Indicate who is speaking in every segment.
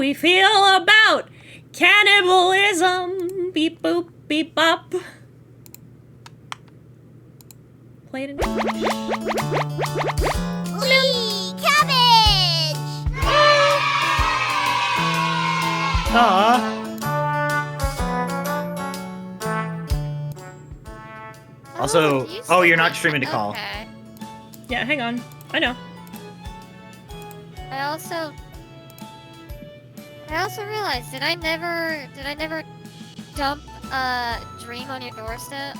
Speaker 1: we feel about cannibalism. Beep boop, beep bop. Play it in
Speaker 2: Whee! Cabbage!
Speaker 3: Aww. Also, you're not streaming to call.
Speaker 2: Okay.
Speaker 1: Yeah, hang on. I know.
Speaker 2: I also realized, did I never dump a dream on your doorstep?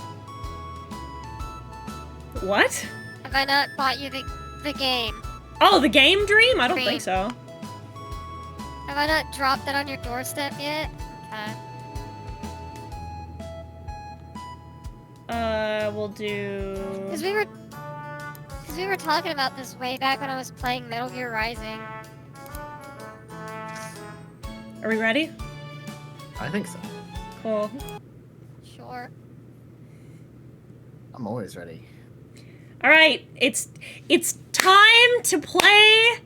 Speaker 1: What?
Speaker 2: Have I not bought you the game?
Speaker 1: Oh, the game Dream? I don't
Speaker 2: Dream.
Speaker 1: think so.
Speaker 2: Have I not dropped that on your doorstep yet? Okay.
Speaker 1: We'll do...
Speaker 2: Because we were talking about this way back when I was playing Metal Gear Rising.
Speaker 1: Are we ready?
Speaker 3: I think so.
Speaker 1: Cool.
Speaker 2: Sure.
Speaker 3: I'm always ready.
Speaker 1: All right, it's time to play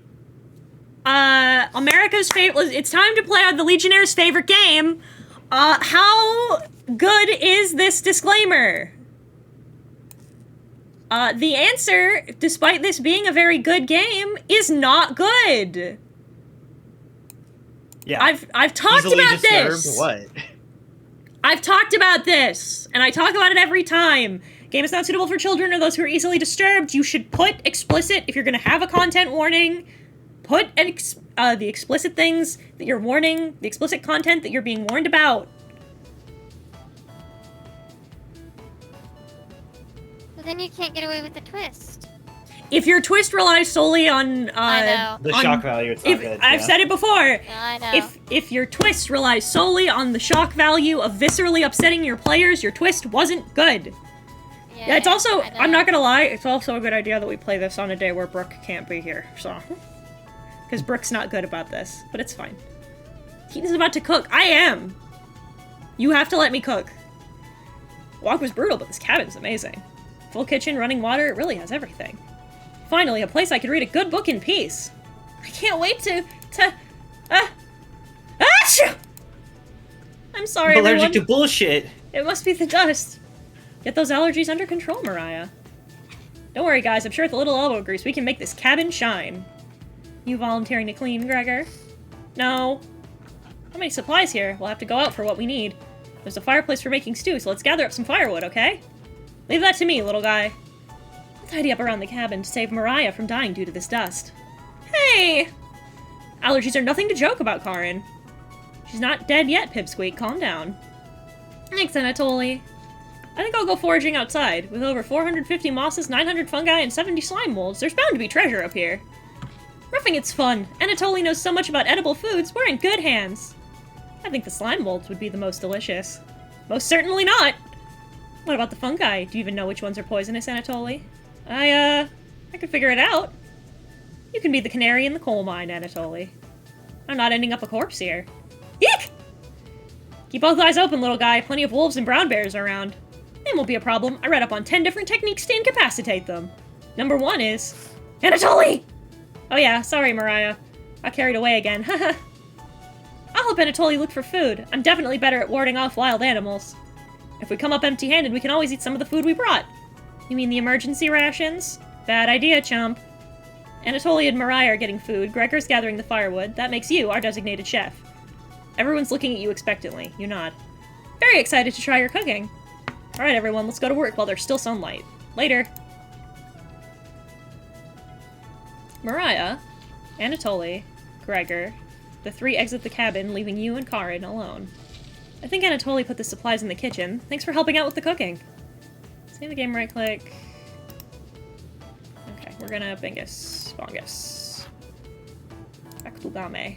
Speaker 1: America's favorite. It's time to play the Legionnaire's favorite game. How good is this disclaimer? The answer, despite this being a very good game, is not good.
Speaker 3: Yeah.
Speaker 1: I've talked about this.
Speaker 3: What?
Speaker 1: I've talked about this, and I talk about it every time. Game is not suitable for children or those who are easily disturbed. You should put explicit, if you're going to have a content warning, put the explicit things that you're warning, the explicit content that you're being warned about.
Speaker 2: But then you can't get away with the twist.
Speaker 1: If your twist relies solely on...
Speaker 2: I know.
Speaker 3: The shock value, it's not good.
Speaker 1: I've said it before.
Speaker 2: I know.
Speaker 1: If your twist relies solely on the shock value of viscerally upsetting your players, your twist wasn't good. Yeah, it's also, I'm not gonna lie, it's also a good idea that we play this on a day where Brooke can't be here, so. Because Brooke's not good about this, but it's fine. Heaton's about to cook. I am! You have to let me cook. Walk was brutal, but this cabin's amazing. Full kitchen, running water, it really has everything. Finally, a place I could read a good book in peace. I can't wait to Achoo! I'm sorry,
Speaker 3: I'm allergic
Speaker 1: everyone.
Speaker 3: to bullshit.
Speaker 1: It must be the dust. Get those allergies under control, Mariah. Don't worry, guys. I'm sure with a little elbow grease, we can make this cabin shine. You volunteering to clean, Gregor? No. How many supplies here? We'll have to go out for what we need. There's a fireplace for making stew, so let's gather up some firewood, okay? Leave that to me, little guy. I'll tidy up around the cabin to save Mariah from dying due to this dust. Hey! Allergies are nothing to joke about, Karin. She's not dead yet, Pipsqueak. Calm down. Thanks, Anatoly. I think I'll go foraging outside. With over 450 mosses, 900 fungi, and 70 slime molds, there's bound to be treasure up here. Roughing it's fun. Anatoly knows so much about edible foods, we're in good hands. I think the slime molds would be the most delicious. Most certainly not! What about the fungi? Do you even know which ones are poisonous, Anatoly? I could figure it out. You can be the canary in the coal mine, Anatoly. I'm not ending up a corpse here. Eek! Keep both eyes open, little guy. Plenty of wolves and brown bears around. It won't be a problem. I read up on 10 different techniques to incapacitate them. Number 1 is... Anatoly! Oh yeah, sorry, Mariah. Got carried away again. Haha. I'll help Anatoly look for food. I'm definitely better at warding off wild animals. If we come up empty-handed, we can always eat some of the food we brought. You mean the emergency rations? Bad idea, chump. Anatoly and Mariah are getting food. Gregor's gathering the firewood. That makes you our designated chef. Everyone's looking at you expectantly. You nod. Very excited to try your cooking. Alright, everyone, let's go to work while there's still sunlight. Later. Mariah, Anatoly, Gregor, the 3 exit the cabin, leaving you and Karin alone. I think Anatoly put the supplies in the kitchen. Thanks for helping out with the cooking. Save the game, right-click. Okay, we're gonna Bingus. Bongus. Back to Game.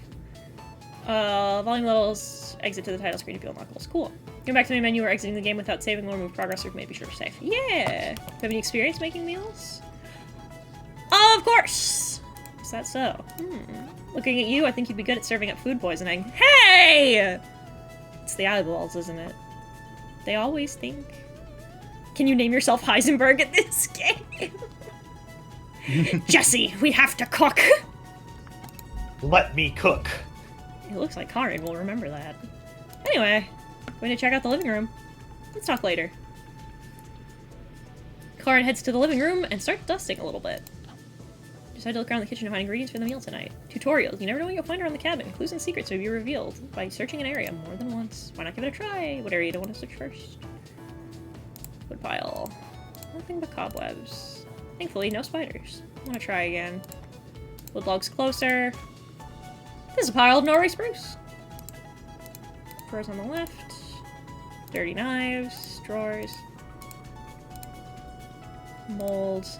Speaker 1: Volume levels, exit to the title screen to feel knuckles. Cool. Going back to the main menu or exiting the game without saving or remove progress or maybe sure to save. Yeah! Have any experience making meals? Of course! Is that so? Looking at you, I think you'd be good at serving up food poisoning. Hey! It's the eyeballs, isn't it? They always think. Can you name yourself Heisenberg at this game? Jesse, we have to cook!
Speaker 3: Let me cook.
Speaker 1: It looks like Karin will remember that. Anyway, going to check out the living room. Let's talk later. Karin heads to the living room and starts dusting a little bit. Decide to look around the kitchen to find ingredients for the meal tonight. Tutorials. You never know what you'll find around the cabin. Clues and secrets will be revealed by searching an area more than once. Why not give it a try? What area do you want to search first? Woodpile. Nothing but cobwebs. Thankfully, no spiders. I want to try again. Wood logs closer. There's a pile of Norway spruce. Drawers on the left. Dirty knives. Drawers. Molds.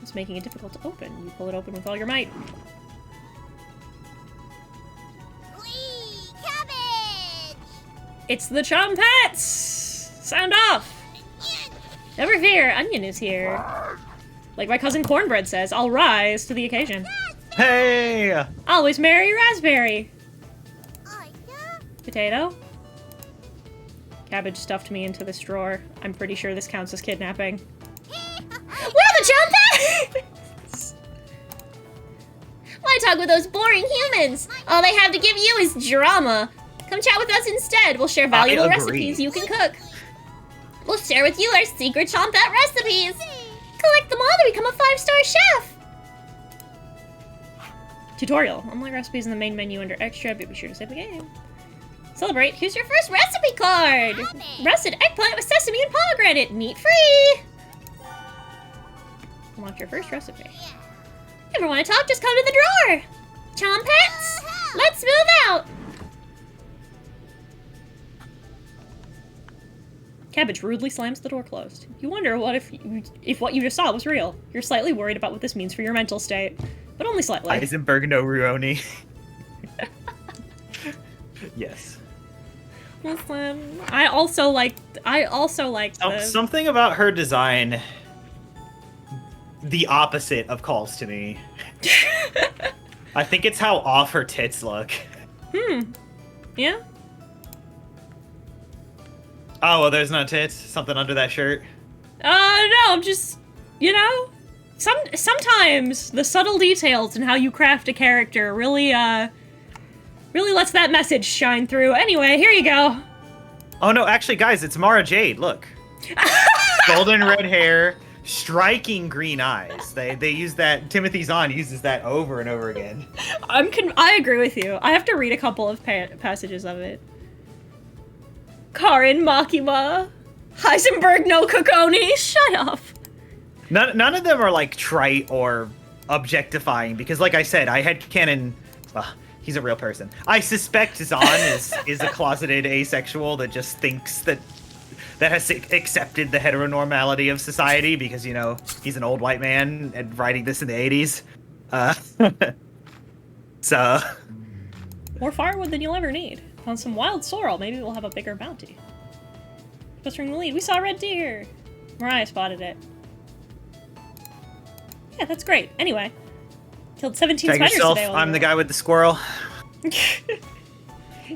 Speaker 1: It's making it difficult to open. You pull it open with all your might.
Speaker 2: Whee! Cabbage!
Speaker 1: It's the Chompets! Sound off! Never fear, Onion is here. Like my cousin Cornbread says, I'll rise to the occasion.
Speaker 3: Hey!
Speaker 1: Always merry raspberry.
Speaker 2: Oh, yeah?
Speaker 1: Potato. Cabbage stuffed me into this drawer. I'm pretty sure this counts as kidnapping.
Speaker 2: We're
Speaker 1: the Chompets! Why talk with those boring humans? All they have to give you is drama. Come chat with us instead. We'll share valuable recipes you can cook. We'll share with you our secret Chompet recipes. Collect them all to become a 5-star chef. Tutorial. Unlock recipes in the main menu under Extra, but be sure to save the game. Celebrate. Here's your first recipe card. Roasted eggplant with sesame and pomegranate. Meat free. Unlock your first recipe. Ever want to talk? Just come to the drawer. Chompets, let's move out. Cabbage rudely slams the door closed. You wonder if what you just saw was real. You're slightly worried about what this means for your mental state, but only slightly.
Speaker 3: Heisenberg no Ruoni. Yes.
Speaker 1: Listen, I also like this.
Speaker 3: Something about her design. The opposite of calls to me. I think it's how off her tits look.
Speaker 1: Yeah?
Speaker 3: Oh, well, there's no tits? Something under that shirt?
Speaker 1: No, just, you know, sometimes the subtle details in how you craft a character really lets that message shine through. Anyway, here you go.
Speaker 3: Oh, no, actually, guys, it's Mara Jade, look. Golden red hair, striking green eyes. They use that, Timothy Zahn uses that over and over again.
Speaker 1: I agree with you. I have to read a couple of passages of it. Karin Makima. Heisenberg no Kokoni. Shut up.
Speaker 3: None of them are, like, trite or objectifying, because, like I said, I had canon... he's a real person. I suspect Zahn is a closeted asexual that just thinks that has accepted the heteronormality of society because, you know, he's an old white man and writing this in the 80s. So...
Speaker 1: More firewood than you'll ever need. Found some wild sorrel. Maybe we'll have a bigger bounty. Clustering the lead. We saw a red deer. Mariah spotted it. Yeah, that's great. Anyway. Killed 17
Speaker 3: Tag
Speaker 1: spiders
Speaker 3: yourself,
Speaker 1: today.
Speaker 3: I'm the guy with the squirrel.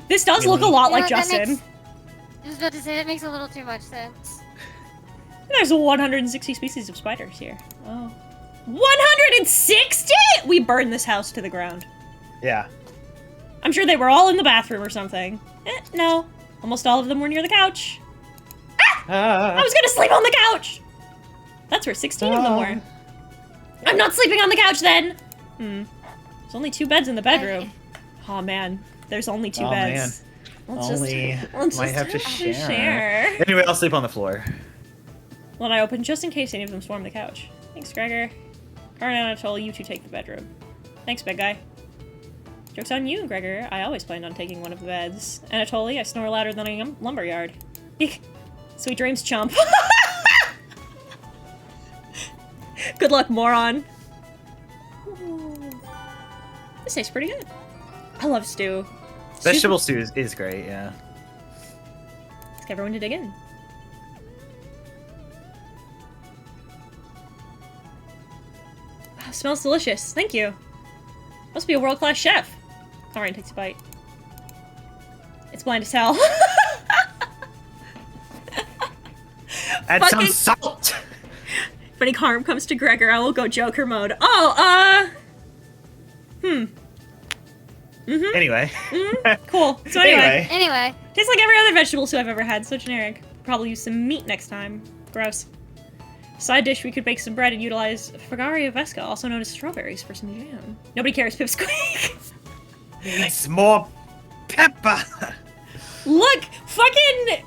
Speaker 1: This does look a lot like Justin.
Speaker 2: I was about to say, that makes a little too much sense.
Speaker 1: There's 160 species of spiders here. Oh. 160?! We burned this house to the ground.
Speaker 3: Yeah.
Speaker 1: I'm sure they were all in the bathroom or something. No. Almost all of them were near the couch. I was gonna sleep on the couch! That's where 16 of them were. I'm not sleeping on the couch then! There's only 2 beds in the bedroom. Oh man, there's only 2 beds.
Speaker 3: Man.
Speaker 1: Let's
Speaker 3: Might
Speaker 1: just
Speaker 3: have to share.
Speaker 1: share.
Speaker 3: Anyway, I'll sleep on the floor.
Speaker 1: Well, I open just in case any of them swarm the couch. Thanks, Gregor. Karin and Anatole, you two take the bedroom. Thanks, big guy. Joke's on you, Gregor. I always planned on taking one of the beds. Anatoly, I snore louder than a lumberyard. Eek. Sweet dreams, chump. Good luck, moron. Ooh. This tastes pretty good. I love stew.
Speaker 3: Vegetable stew is great, yeah.
Speaker 1: Let's get everyone to dig in. Oh, smells delicious. Thank you. Must be a world-class chef. Karin takes a bite. It's bland as hell.
Speaker 3: Add some salt!
Speaker 1: If any harm comes to Gregor, I will go Joker mode. Oh,
Speaker 3: Anyway.
Speaker 1: Cool. So anyway,
Speaker 2: Anyway,
Speaker 1: tastes like every other vegetable soup I've ever had. So generic. Probably use some meat next time. Gross. Side dish, we could bake some bread and utilize Fragaria vesca, also known as strawberries, for some jam. Nobody cares, Pipsqueak.
Speaker 3: Needs more pepper.
Speaker 1: Look, fucking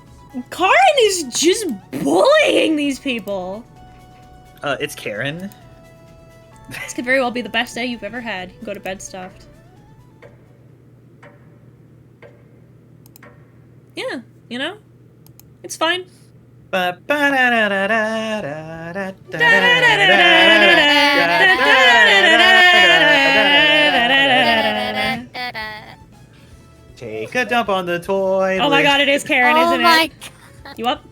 Speaker 1: Karin is just bullying these people.
Speaker 3: It's Karen.
Speaker 1: This could very well be the best day you've ever had. You can go to bed stuffed. Yeah, you know? It's fine.
Speaker 3: Take a dump on the toilet.
Speaker 1: Oh my god, it is Karen,
Speaker 2: oh
Speaker 1: isn't
Speaker 2: my
Speaker 1: it? You up?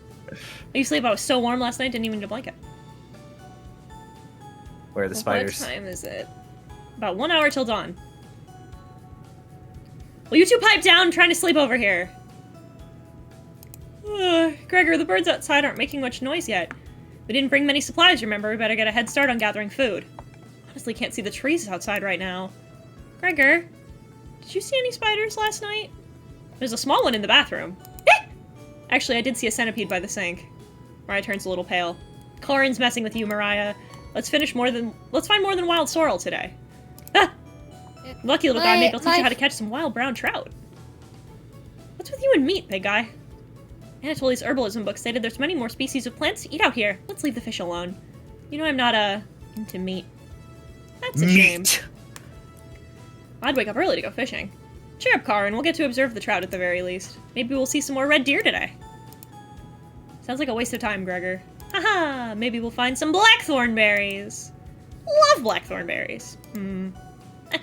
Speaker 1: You sleep? I was so warm last night, didn't even need a blanket.
Speaker 3: Where are the spiders?
Speaker 1: What time is it? About 1 hour till dawn. Will you two pipe down? I'm trying to sleep over here. Gregor, the birds outside aren't making much noise yet. We didn't bring many supplies, remember? We better get a head start on gathering food. Honestly, can't see the trees outside right now. Gregor, did you see any spiders last night? There's a small one in the bathroom. Actually, I did see a centipede by the sink. Mariah turns a little pale. Corin's messing with you, Mariah. Let's find more than wild sorrel today. Ah! Lucky little guy, maybe I'll teach you how to catch some wild brown trout. What's with you and meat, big guy? Anatoly's herbalism book stated there's many more species of plants to eat out here. Let's leave the fish alone. You know I'm not, into meat. That's a shame. I'd wake up early to go fishing. Cheer up, Karin. We'll get to observe the trout at the very least. Maybe we'll see some more red deer today. Sounds like a waste of time, Gregor. Haha, maybe we'll find some blackthorn berries. Love blackthorn berries.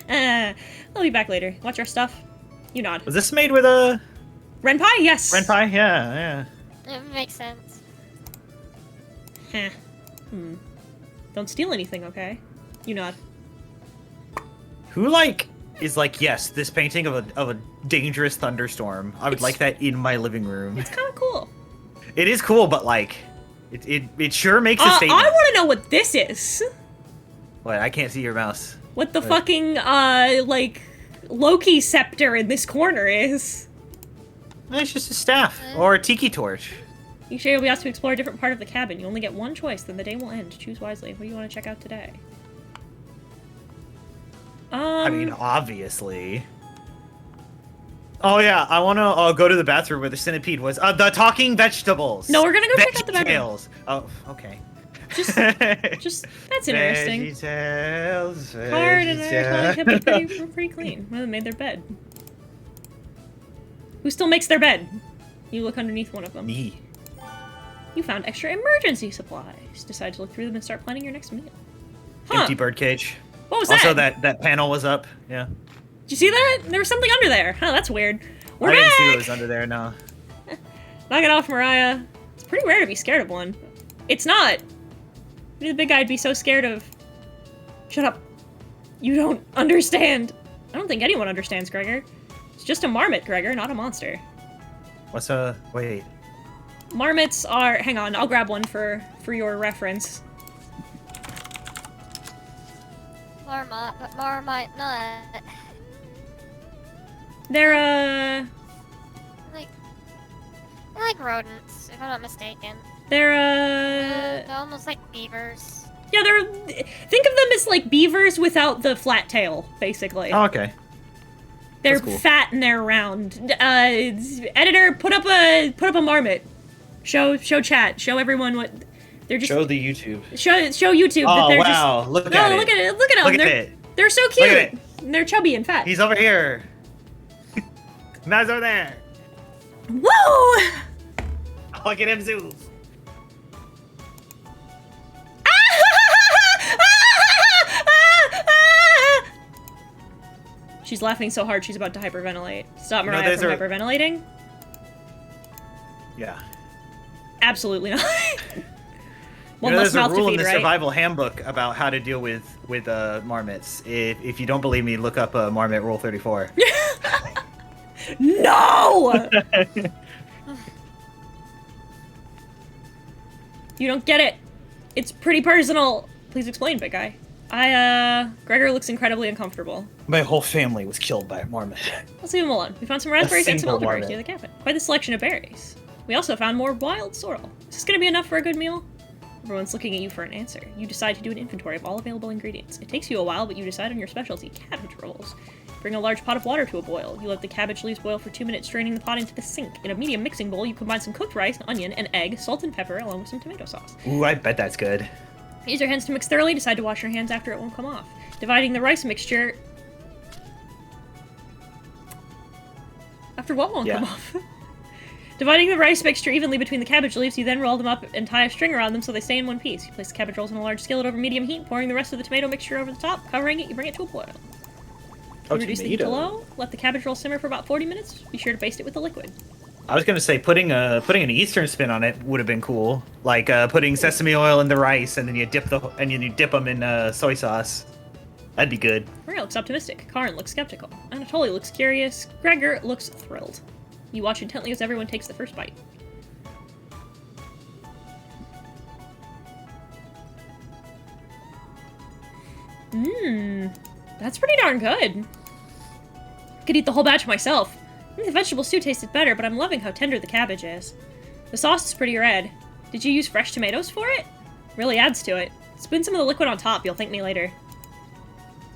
Speaker 1: I'll be back later. Watch our stuff. You nod.
Speaker 3: Was this made with a
Speaker 1: Ren pie? Yes.
Speaker 3: Ren pie? Yeah.
Speaker 2: It makes sense.
Speaker 1: Heh. Don't steal anything, okay? You nod.
Speaker 3: Who is yes, this painting of a dangerous thunderstorm. I would like that in my living room.
Speaker 1: It's kind of cool.
Speaker 3: It is cool, but it sure makes a statement.
Speaker 1: I want to know what this is.
Speaker 3: What? I can't see your mouse.
Speaker 1: What the fucking Loki scepter in this corner is.
Speaker 3: It's just a staff or a tiki torch.
Speaker 1: Each day you'll be asked to explore a different part of the cabin. You only get one choice, then the day will end. Choose wisely. What do you want to check out today?
Speaker 3: I mean, obviously. Oh yeah, I want to go to the bathroom where the centipede was. The talking vegetables.
Speaker 1: No, we're gonna go check out the bathroom.
Speaker 3: Oh, okay.
Speaker 1: Just that's interesting.
Speaker 3: VeggieTales.
Speaker 1: Hard and I kept it pretty clean. Well, they made their bed. Who still makes their bed? You look underneath one of them.
Speaker 3: Me.
Speaker 1: You found extra emergency supplies. Decide to look through them and start planning your next meal. Huh.
Speaker 3: Empty birdcage.
Speaker 1: What was
Speaker 3: also,
Speaker 1: that?
Speaker 3: that panel was up. Yeah.
Speaker 1: Did you see that? There was something under there. Huh, that's weird. We're
Speaker 3: I
Speaker 1: back!
Speaker 3: didn't see what was under there, no.
Speaker 1: Knock it off, Mariah. It's pretty rare to be scared of one. It's not. Maybe the big guy'd be so scared of... Shut up. You don't understand. I don't think anyone understands, Gregor. It's just a marmot, Gregor, not a monster.
Speaker 3: What's a... wait.
Speaker 1: Marmots are... Hang on, I'll grab one for your reference.
Speaker 2: Marmot, but Marmite not.
Speaker 1: They're,
Speaker 2: They're like rodents, if I'm not mistaken.
Speaker 1: they're,
Speaker 2: They're almost like beavers.
Speaker 1: Yeah, think of them as like beavers without the flat tail, basically.
Speaker 3: Oh, okay.
Speaker 1: They're
Speaker 3: cool.
Speaker 1: fat and they're round. Editor, put up a marmot. Show chat. Show everyone what they're just.
Speaker 3: Show the YouTube.
Speaker 1: Show YouTube.
Speaker 3: Oh,
Speaker 1: that they're
Speaker 3: wow.
Speaker 1: Just,
Speaker 3: Look
Speaker 1: no,
Speaker 3: at it.
Speaker 1: look at it. Look at them.
Speaker 3: Look at it.
Speaker 1: They're so
Speaker 3: Look at
Speaker 1: cute. They're chubby and fat.
Speaker 3: He's over here. Now he's over there.
Speaker 1: Woo!
Speaker 3: Look at him zoom.
Speaker 1: She's laughing so hard she's about to hyperventilate. Stop
Speaker 3: You know,
Speaker 1: Mariah from
Speaker 3: there's
Speaker 1: hyperventilating?
Speaker 3: Yeah.
Speaker 1: Absolutely not. One
Speaker 3: You know,
Speaker 1: less
Speaker 3: there's a
Speaker 1: mouth to
Speaker 3: rule in
Speaker 1: feed,
Speaker 3: the
Speaker 1: right?
Speaker 3: survival handbook about how to deal with marmots. If you don't believe me, look up Marmot Rule 34.
Speaker 1: No! You don't get it. It's pretty personal. Please explain, big guy. Gregor looks incredibly uncomfortable.
Speaker 3: My whole family was killed by a marmot.
Speaker 1: Let's leave him alone. We found some raspberries and some
Speaker 3: single
Speaker 1: elderberries
Speaker 3: marmot.
Speaker 1: near the cabin. Quite the selection of berries. We also found more wild sorrel. Is this gonna be enough for a good meal? Everyone's looking at you for an answer. You decide to do an inventory of all available ingredients. It takes you a while, but you decide on your specialty, cabbage rolls. Bring a large pot of water to a boil. You let the cabbage leaves boil for 2 minutes, straining the pot into the sink. In a medium mixing bowl, you combine some cooked rice, onion, and egg, salt and pepper, along with some tomato sauce.
Speaker 3: Ooh, I bet that's good.
Speaker 1: Use your hands to mix thoroughly. Decide to wash your hands after it won't come off. Dividing the rice mixture... After what won't come off? Dividing the rice mixture evenly between the cabbage leaves, you then roll them up and tie a string around them so they stay in one piece. You place the cabbage rolls in a large skillet over medium heat, pouring the rest of the tomato mixture over the top, covering it, you bring it to a boil. You reduce the heat to low, let the cabbage roll simmer for about 40 minutes. Be sure to baste it with the liquid.
Speaker 3: I was gonna say putting an Eastern spin on it would have been cool, like putting sesame oil in the rice and then you dip them in soy sauce. That'd be good.
Speaker 1: Maria looks optimistic. Karin looks skeptical. Anatoly looks curious. Gregor looks thrilled. You watch intently as everyone takes the first bite. That's pretty darn good. Could eat the whole batch myself. I think the vegetable stew tasted better, but I'm loving how tender the cabbage is. The sauce is pretty red. Did you use fresh tomatoes for it? Really adds to it. Spoon some of the liquid on top, you'll thank me later.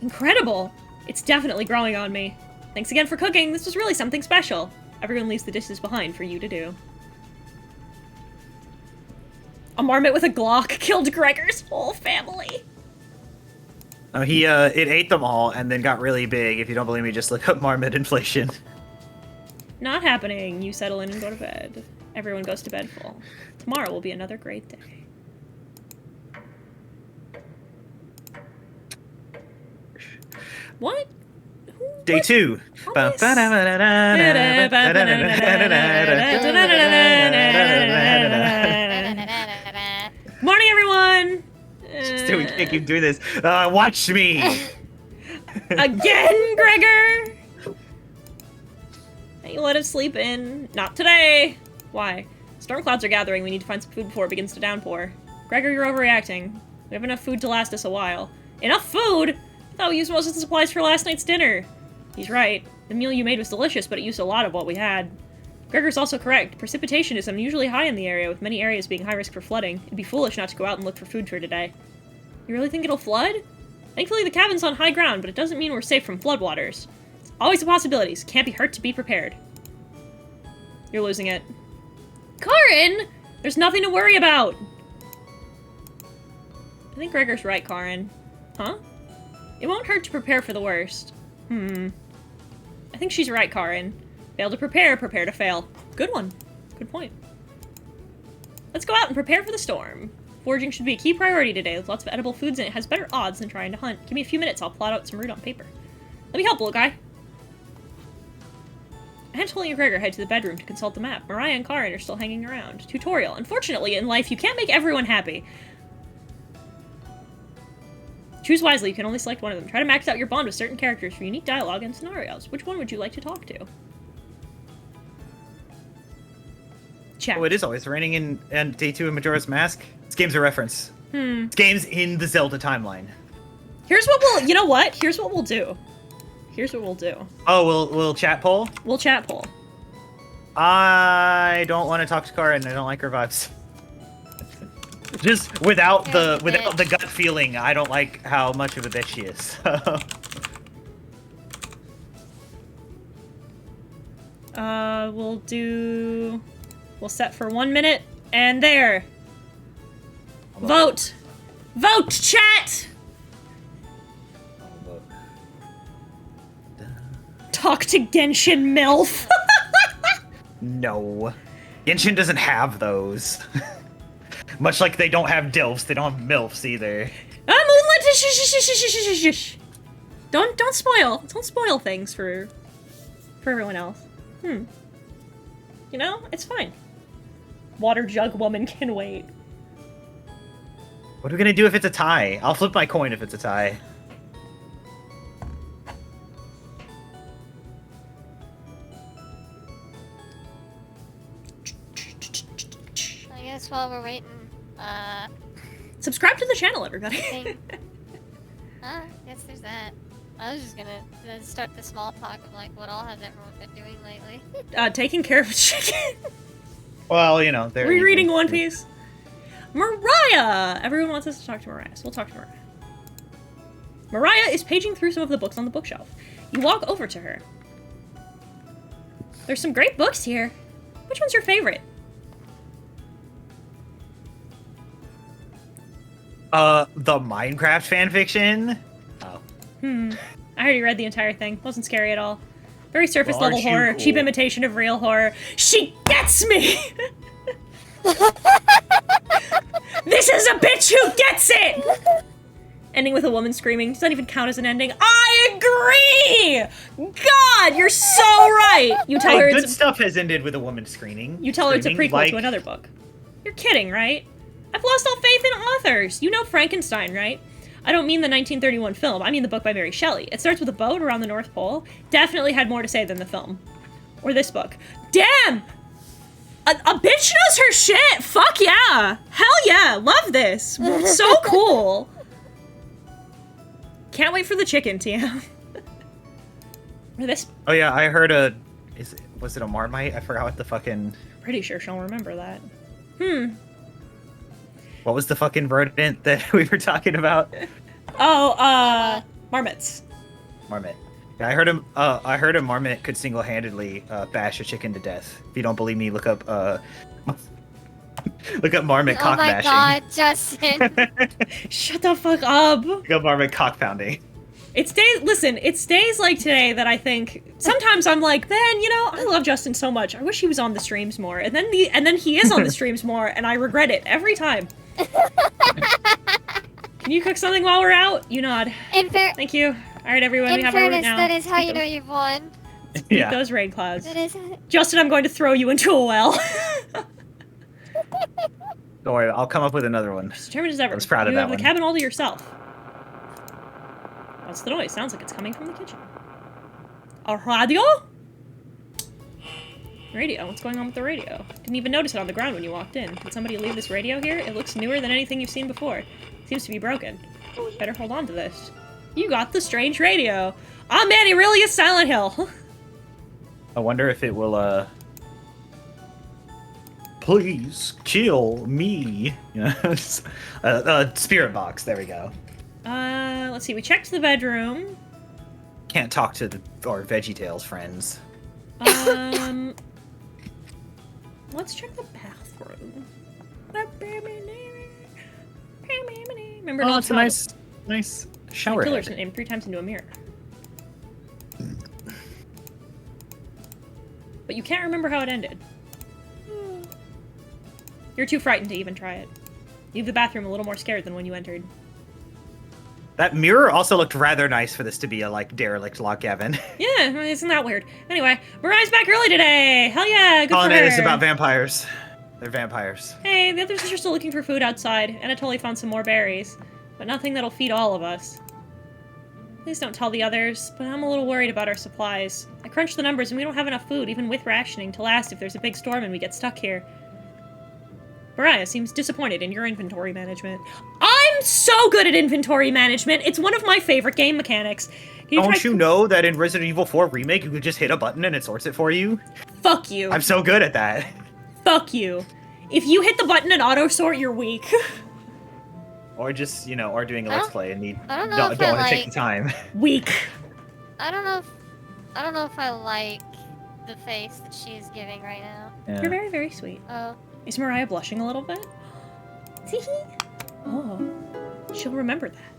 Speaker 1: Incredible! It's definitely growing on me. Thanks again for cooking, this was really something special. Everyone leaves the dishes behind for you to do. A marmot with a Glock killed Gregor's whole family.
Speaker 3: Oh, it ate them all and then got really big. If you don't believe me, just look up marmot inflation.
Speaker 1: Not happening. You settle in and go to bed. Everyone goes to bed full. Tomorrow will be another great day. What?
Speaker 3: Day 2.
Speaker 1: Morning, everyone!
Speaker 3: Still, we can't keep doing this. Watch me!
Speaker 1: Again, Gregor? You let us sleep in. Not today. Why? Storm clouds are gathering. We need to find some food before it begins to downpour. Gregor, you're overreacting. We have enough food to last us a while. Enough food? I thought we used most of the supplies for last night's dinner. He's right. The meal you made was delicious, but it used a lot of what we had. Gregor's also correct. Precipitation is unusually high in the area, with many areas being high risk for flooding. It'd be foolish not to go out and look for food for today. You really think it'll flood? Thankfully, the cabin's on high ground, but it doesn't mean we're safe from floodwaters. It's always a possibility, so can't be hurt to be prepared. You're losing it. Karin! There's nothing to worry about! I think Gregor's right, Karin. Huh? It won't hurt to prepare for the worst. I think she's right, Karin. Fail to prepare, prepare to fail. Good one. Good point. Let's go out and prepare for the storm. Foraging should be a key priority today. With lots of edible foods and it has better odds than trying to hunt. Give me a few minutes, I'll plot out some route on paper. Let me help, little guy. Anatoly and Gregor head to the bedroom to consult the map. Mariah and Karin are still hanging around. Tutorial. Unfortunately, in life, you can't make everyone happy. Choose wisely, you can only select one of them. Try to max out your bond with certain characters for unique dialogue and scenarios. Which one would you like to talk to? Chat.
Speaker 3: Oh, it is always raining in Day 2 of Majora's Mask. This game's a reference. This game's in the Zelda timeline.
Speaker 1: Here's what we'll... You know what? Here's what we'll do. Here's what we'll do.
Speaker 3: Oh, we'll chat poll?
Speaker 1: We'll chat poll.
Speaker 3: I don't want to talk to Karin. I don't like her vibes. Just without the gut feeling, I don't like how much of a bitch she is.
Speaker 1: We'll set for 1 minute, and there. Vote! Vote, chat! Talk to Genshin MILF.
Speaker 3: No. Genshin doesn't have those. Much like they don't have DILFs, they don't have MILFs either.
Speaker 1: Moonlit. Don't spoil things for everyone else. You know, it's fine. Water jug woman can wait.
Speaker 3: What are we gonna do if it's a tie? I'll flip my coin if it's a tie.
Speaker 2: I guess while we're waiting,
Speaker 1: Subscribe to the channel, everybody.
Speaker 2: Guess there's that. I was just gonna start the small talk of like, what all has everyone been doing lately?
Speaker 1: Taking care of a chicken.
Speaker 3: Well, you know, they're
Speaker 1: Rereading
Speaker 3: eating.
Speaker 1: One Piece. Mariah! Everyone wants us to talk to Mariah, so we'll talk to Mariah. Mariah is paging through some of the books on the bookshelf. You walk over to her. There's some great books here. Which one's your favorite?
Speaker 3: The Minecraft fanfiction? Oh.
Speaker 1: I already read the entire thing. Wasn't scary at all. Very surface
Speaker 3: Well,
Speaker 1: level
Speaker 3: aren't you
Speaker 1: horror.
Speaker 3: cool?
Speaker 1: Cheap imitation of real horror. She gets me! This is a bitch who gets it! Ending with a woman screaming. Does that even count as an ending? I agree! God, you're so right! You tell her
Speaker 3: Hey, good
Speaker 1: it's
Speaker 3: stuff has ended with a woman screaming.
Speaker 1: You tell her it's a
Speaker 3: screaming,
Speaker 1: prequel
Speaker 3: like,
Speaker 1: to another book. You're kidding, right? I've lost all faith in authors. You know Frankenstein, right? I don't mean the 1931 film. I mean the book by Mary Shelley. It starts with a boat around the North Pole. Definitely had more to say than the film. Or this book. Damn! A bitch knows her shit! Fuck yeah! Hell yeah! Love this! So cool! Can't wait for the chicken, TM. Or this...
Speaker 3: Oh yeah, I heard was it a Marmite? I forgot what the fucking...
Speaker 1: Pretty sure she'll remember that.
Speaker 3: What was the fucking rodent that we were talking about?
Speaker 1: Oh, marmots.
Speaker 3: Marmot. Yeah, I heard a marmot could single-handedly bash a chicken to death. If you don't believe me, look up marmot
Speaker 2: Oh
Speaker 3: cock
Speaker 2: my
Speaker 3: bashing.
Speaker 2: god, Justin.
Speaker 1: Shut the fuck up!
Speaker 3: Look up marmot cock pounding.
Speaker 1: It's days. Listen, it's days like today that I think sometimes I'm like, man, you know, I love Justin so much. I wish he was on the streams more. And then he is on the streams more, and I regret it every time. Can you cook something while we're out? You nod. Thank you. All right, everyone, we
Speaker 2: In
Speaker 1: have our route
Speaker 2: fairness,
Speaker 1: now.
Speaker 2: that is how you know you've won.
Speaker 1: Beat
Speaker 3: Yeah.
Speaker 1: those raid clouds.
Speaker 2: That is.
Speaker 1: Justin, I'm going to throw you into a well.
Speaker 3: Don't worry, I'll come up with another one.
Speaker 1: As determined as ever.
Speaker 3: I was proud of
Speaker 1: you
Speaker 3: that
Speaker 1: have
Speaker 3: one.
Speaker 1: the cabin all to yourself. What's the noise? Sounds like it's coming from the kitchen. A radio? Radio? What's going on with the radio? Didn't even notice it on the ground when you walked in. Did somebody leave this radio here? It looks newer than anything you've seen before. Seems to be broken. Better hold on to this. You got the strange radio. Oh man, it really is Silent Hill.
Speaker 3: I wonder if it will, please kill me. You know, spirit box. There we go.
Speaker 1: Let's see. We checked the bedroom.
Speaker 3: Can't talk to our VeggieTales friends.
Speaker 1: Let's check the bathroom. Remember,
Speaker 3: Oh,
Speaker 1: not
Speaker 3: it's
Speaker 1: to
Speaker 3: a nice shower
Speaker 1: Killer's
Speaker 3: head.
Speaker 1: name 3 times into a mirror. But you can't remember how it ended. You're too frightened to even try it. Leave the bathroom a little more scared than when you entered.
Speaker 3: That mirror also looked rather nice for this to be a, like, derelict log cabin.
Speaker 1: Yeah, isn't that weird? Anyway, Mariah's back early today! Hell yeah, good
Speaker 3: Calling
Speaker 1: for her!
Speaker 3: it is about vampires. They're vampires.
Speaker 1: Hey, the others are still looking for food outside. Anatoly found some more berries. But nothing that'll feed all of us. Please don't tell the others, but I'm a little worried about our supplies. I crunched the numbers and we don't have enough food, even with rationing, to last if there's a big storm and we get stuck here. Mariah seems disappointed in your inventory management. I'm so good at inventory management! It's one of my favorite game mechanics.
Speaker 3: Don't you know that in Resident Evil 4 Remake you could just hit a button and it sorts it for you?
Speaker 1: Fuck you.
Speaker 3: I'm so good at that.
Speaker 1: Fuck you. If you hit the button and auto-sort, you're weak.
Speaker 3: Or just, you know, or doing a let's play and
Speaker 2: I don't know
Speaker 3: don't
Speaker 2: if I
Speaker 3: want to take
Speaker 2: like-
Speaker 3: the time.
Speaker 1: Weak.
Speaker 2: I don't know if I like the face that she is giving right now.
Speaker 3: Yeah.
Speaker 1: You're very, very sweet.
Speaker 2: Oh.
Speaker 1: Is Mariah blushing a little bit? Oh. She'll remember that.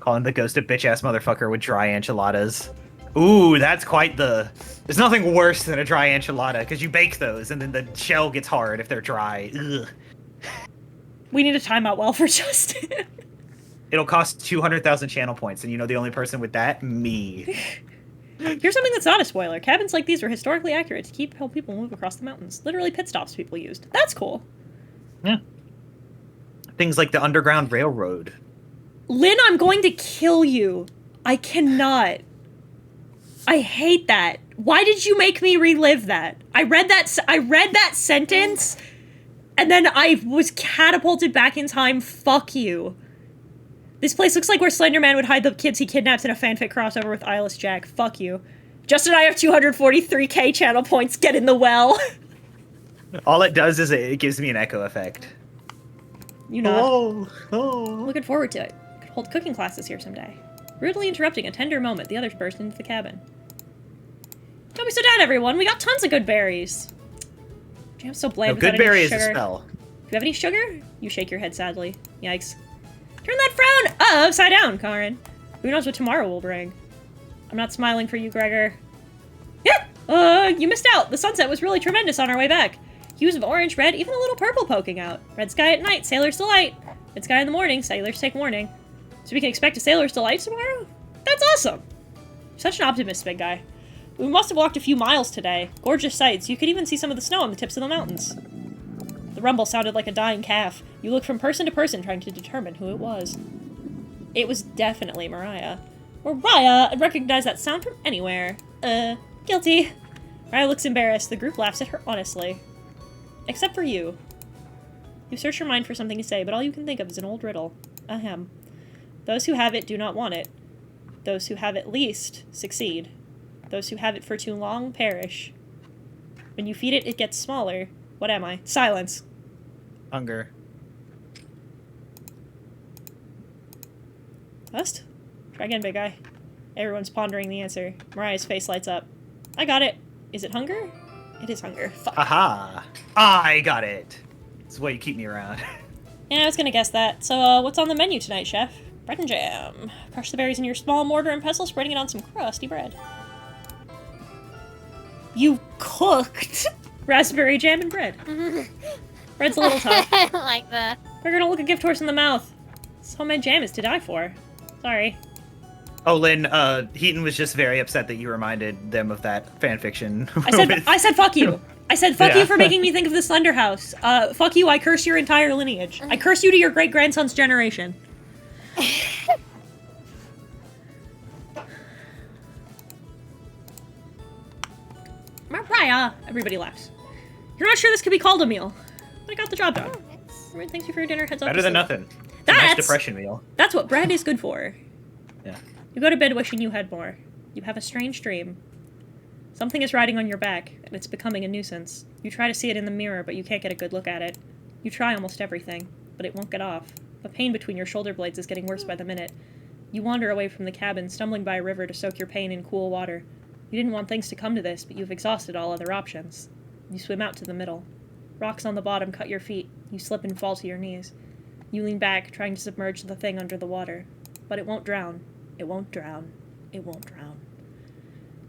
Speaker 3: Calling the ghost a bitch-ass motherfucker with dry enchiladas. Ooh, that's quite the... There's nothing worse than a dry enchilada, because you bake those, and then the shell gets hard if they're dry. Ugh.
Speaker 1: We need a timeout well for Justin.
Speaker 3: It'll cost 200,000 channel points, and you know the only person with that? Me.
Speaker 1: Here's something that's not a spoiler. Cabins like these were historically accurate to help people move across the mountains. Literally pit stops people used. That's cool.
Speaker 3: Yeah. Things like the Underground Railroad.
Speaker 1: Lynn, I'm going to kill you. I cannot. I hate that. Why did you make me relive that? I read that sentence, and then I was catapulted back in time. Fuck you. This place looks like where Slender Man would hide the kids he kidnaps in a fanfic crossover with Eyeless Jack. Fuck you. Justin and I have 243k channel points. Get in the well.
Speaker 3: All it does is it gives me an echo effect.
Speaker 1: You know.
Speaker 3: Oh.
Speaker 1: Looking forward to it. Could hold cooking classes here someday. Rudely interrupting a tender moment, the others burst into the cabin. Don't be so down, everyone. We got tons of good berries. Jam's so bland without
Speaker 3: Good berry
Speaker 1: any
Speaker 3: is a
Speaker 1: sugar.
Speaker 3: spell.
Speaker 1: Do you have any sugar? You shake your head sadly. Yikes. Turn that frown upside down, Karin. Who knows what tomorrow will bring? I'm not smiling for you, Gregor. Yeah! You missed out. The sunset was really tremendous on our way back. Hues of orange, red, even a little purple poking out. Red sky at night, sailor's delight. Red sky in the morning, sailors take warning. So we can expect a sailor's delight tomorrow? That's awesome! You're such an optimist, big guy. We must have walked a few miles today. Gorgeous sights. You could even see some of the snow on the tips of the mountains. The rumble sounded like a dying calf. You looked from person to person trying to determine who it was. It was definitely Mariah. Mariah! I'd recognize that sound from anywhere. Guilty. Mariah looks embarrassed. The group laughs at her honestly. Except for you. You search your mind for something to say, but all you can think of is an old riddle. Ahem. Those who have it do not want it. Those who have it least succeed. Those who have it for too long perish. When you feed it, it gets smaller. What am I? Silence.
Speaker 3: Hunger.
Speaker 1: Lust? Try again, big guy. Everyone's pondering the answer. Mariah's face lights up. I got it. Is it hunger? It is hunger. Fuck.
Speaker 3: Aha! I got it. It's the way you keep me around.
Speaker 1: Yeah, I was gonna guess that. So, what's on the menu tonight, chef? Bread and jam. Crush the berries in your small mortar and pestle, spreading it on some crusty bread. You cooked raspberry jam and bread. Bread's a little tough.
Speaker 2: I don't like that.
Speaker 1: We're gonna look a gift horse in the mouth. This homemade jam is to die for. Sorry.
Speaker 3: Oh, Lynn, Hiten was just very upset that you reminded them of that fanfiction.
Speaker 1: I said fuck you. I said fuck
Speaker 3: Yeah.
Speaker 1: you for making me think of the Slender House. Fuck you, I curse your entire lineage. I curse you to your great-grandson's generation. Mariah! Everybody laughs. You're not sure this could be called a meal. But I got the job done. Everyone thanks you for your dinner. Heads up.
Speaker 3: Better
Speaker 1: to
Speaker 3: than
Speaker 1: sleep.
Speaker 3: nothing. It's a nice
Speaker 1: That's-
Speaker 3: depression meal.
Speaker 1: That's what bread is good for.
Speaker 3: Yeah.
Speaker 1: You go to bed wishing you had more. You have a strange dream. Something is riding on your back, and it's becoming a nuisance. You try to see it in the mirror, but you can't get a good look at it. You try almost everything, but it won't get off. The pain between your shoulder blades is getting worse by the minute. You wander away from the cabin, stumbling by a river to soak your pain in cool water. You didn't want things to come to this, but you've exhausted all other options. You swim out to the middle. Rocks on the bottom cut your feet. You slip and fall to your knees. You lean back, trying to submerge the thing under the water. But it won't drown. It won't drown. It won't drown.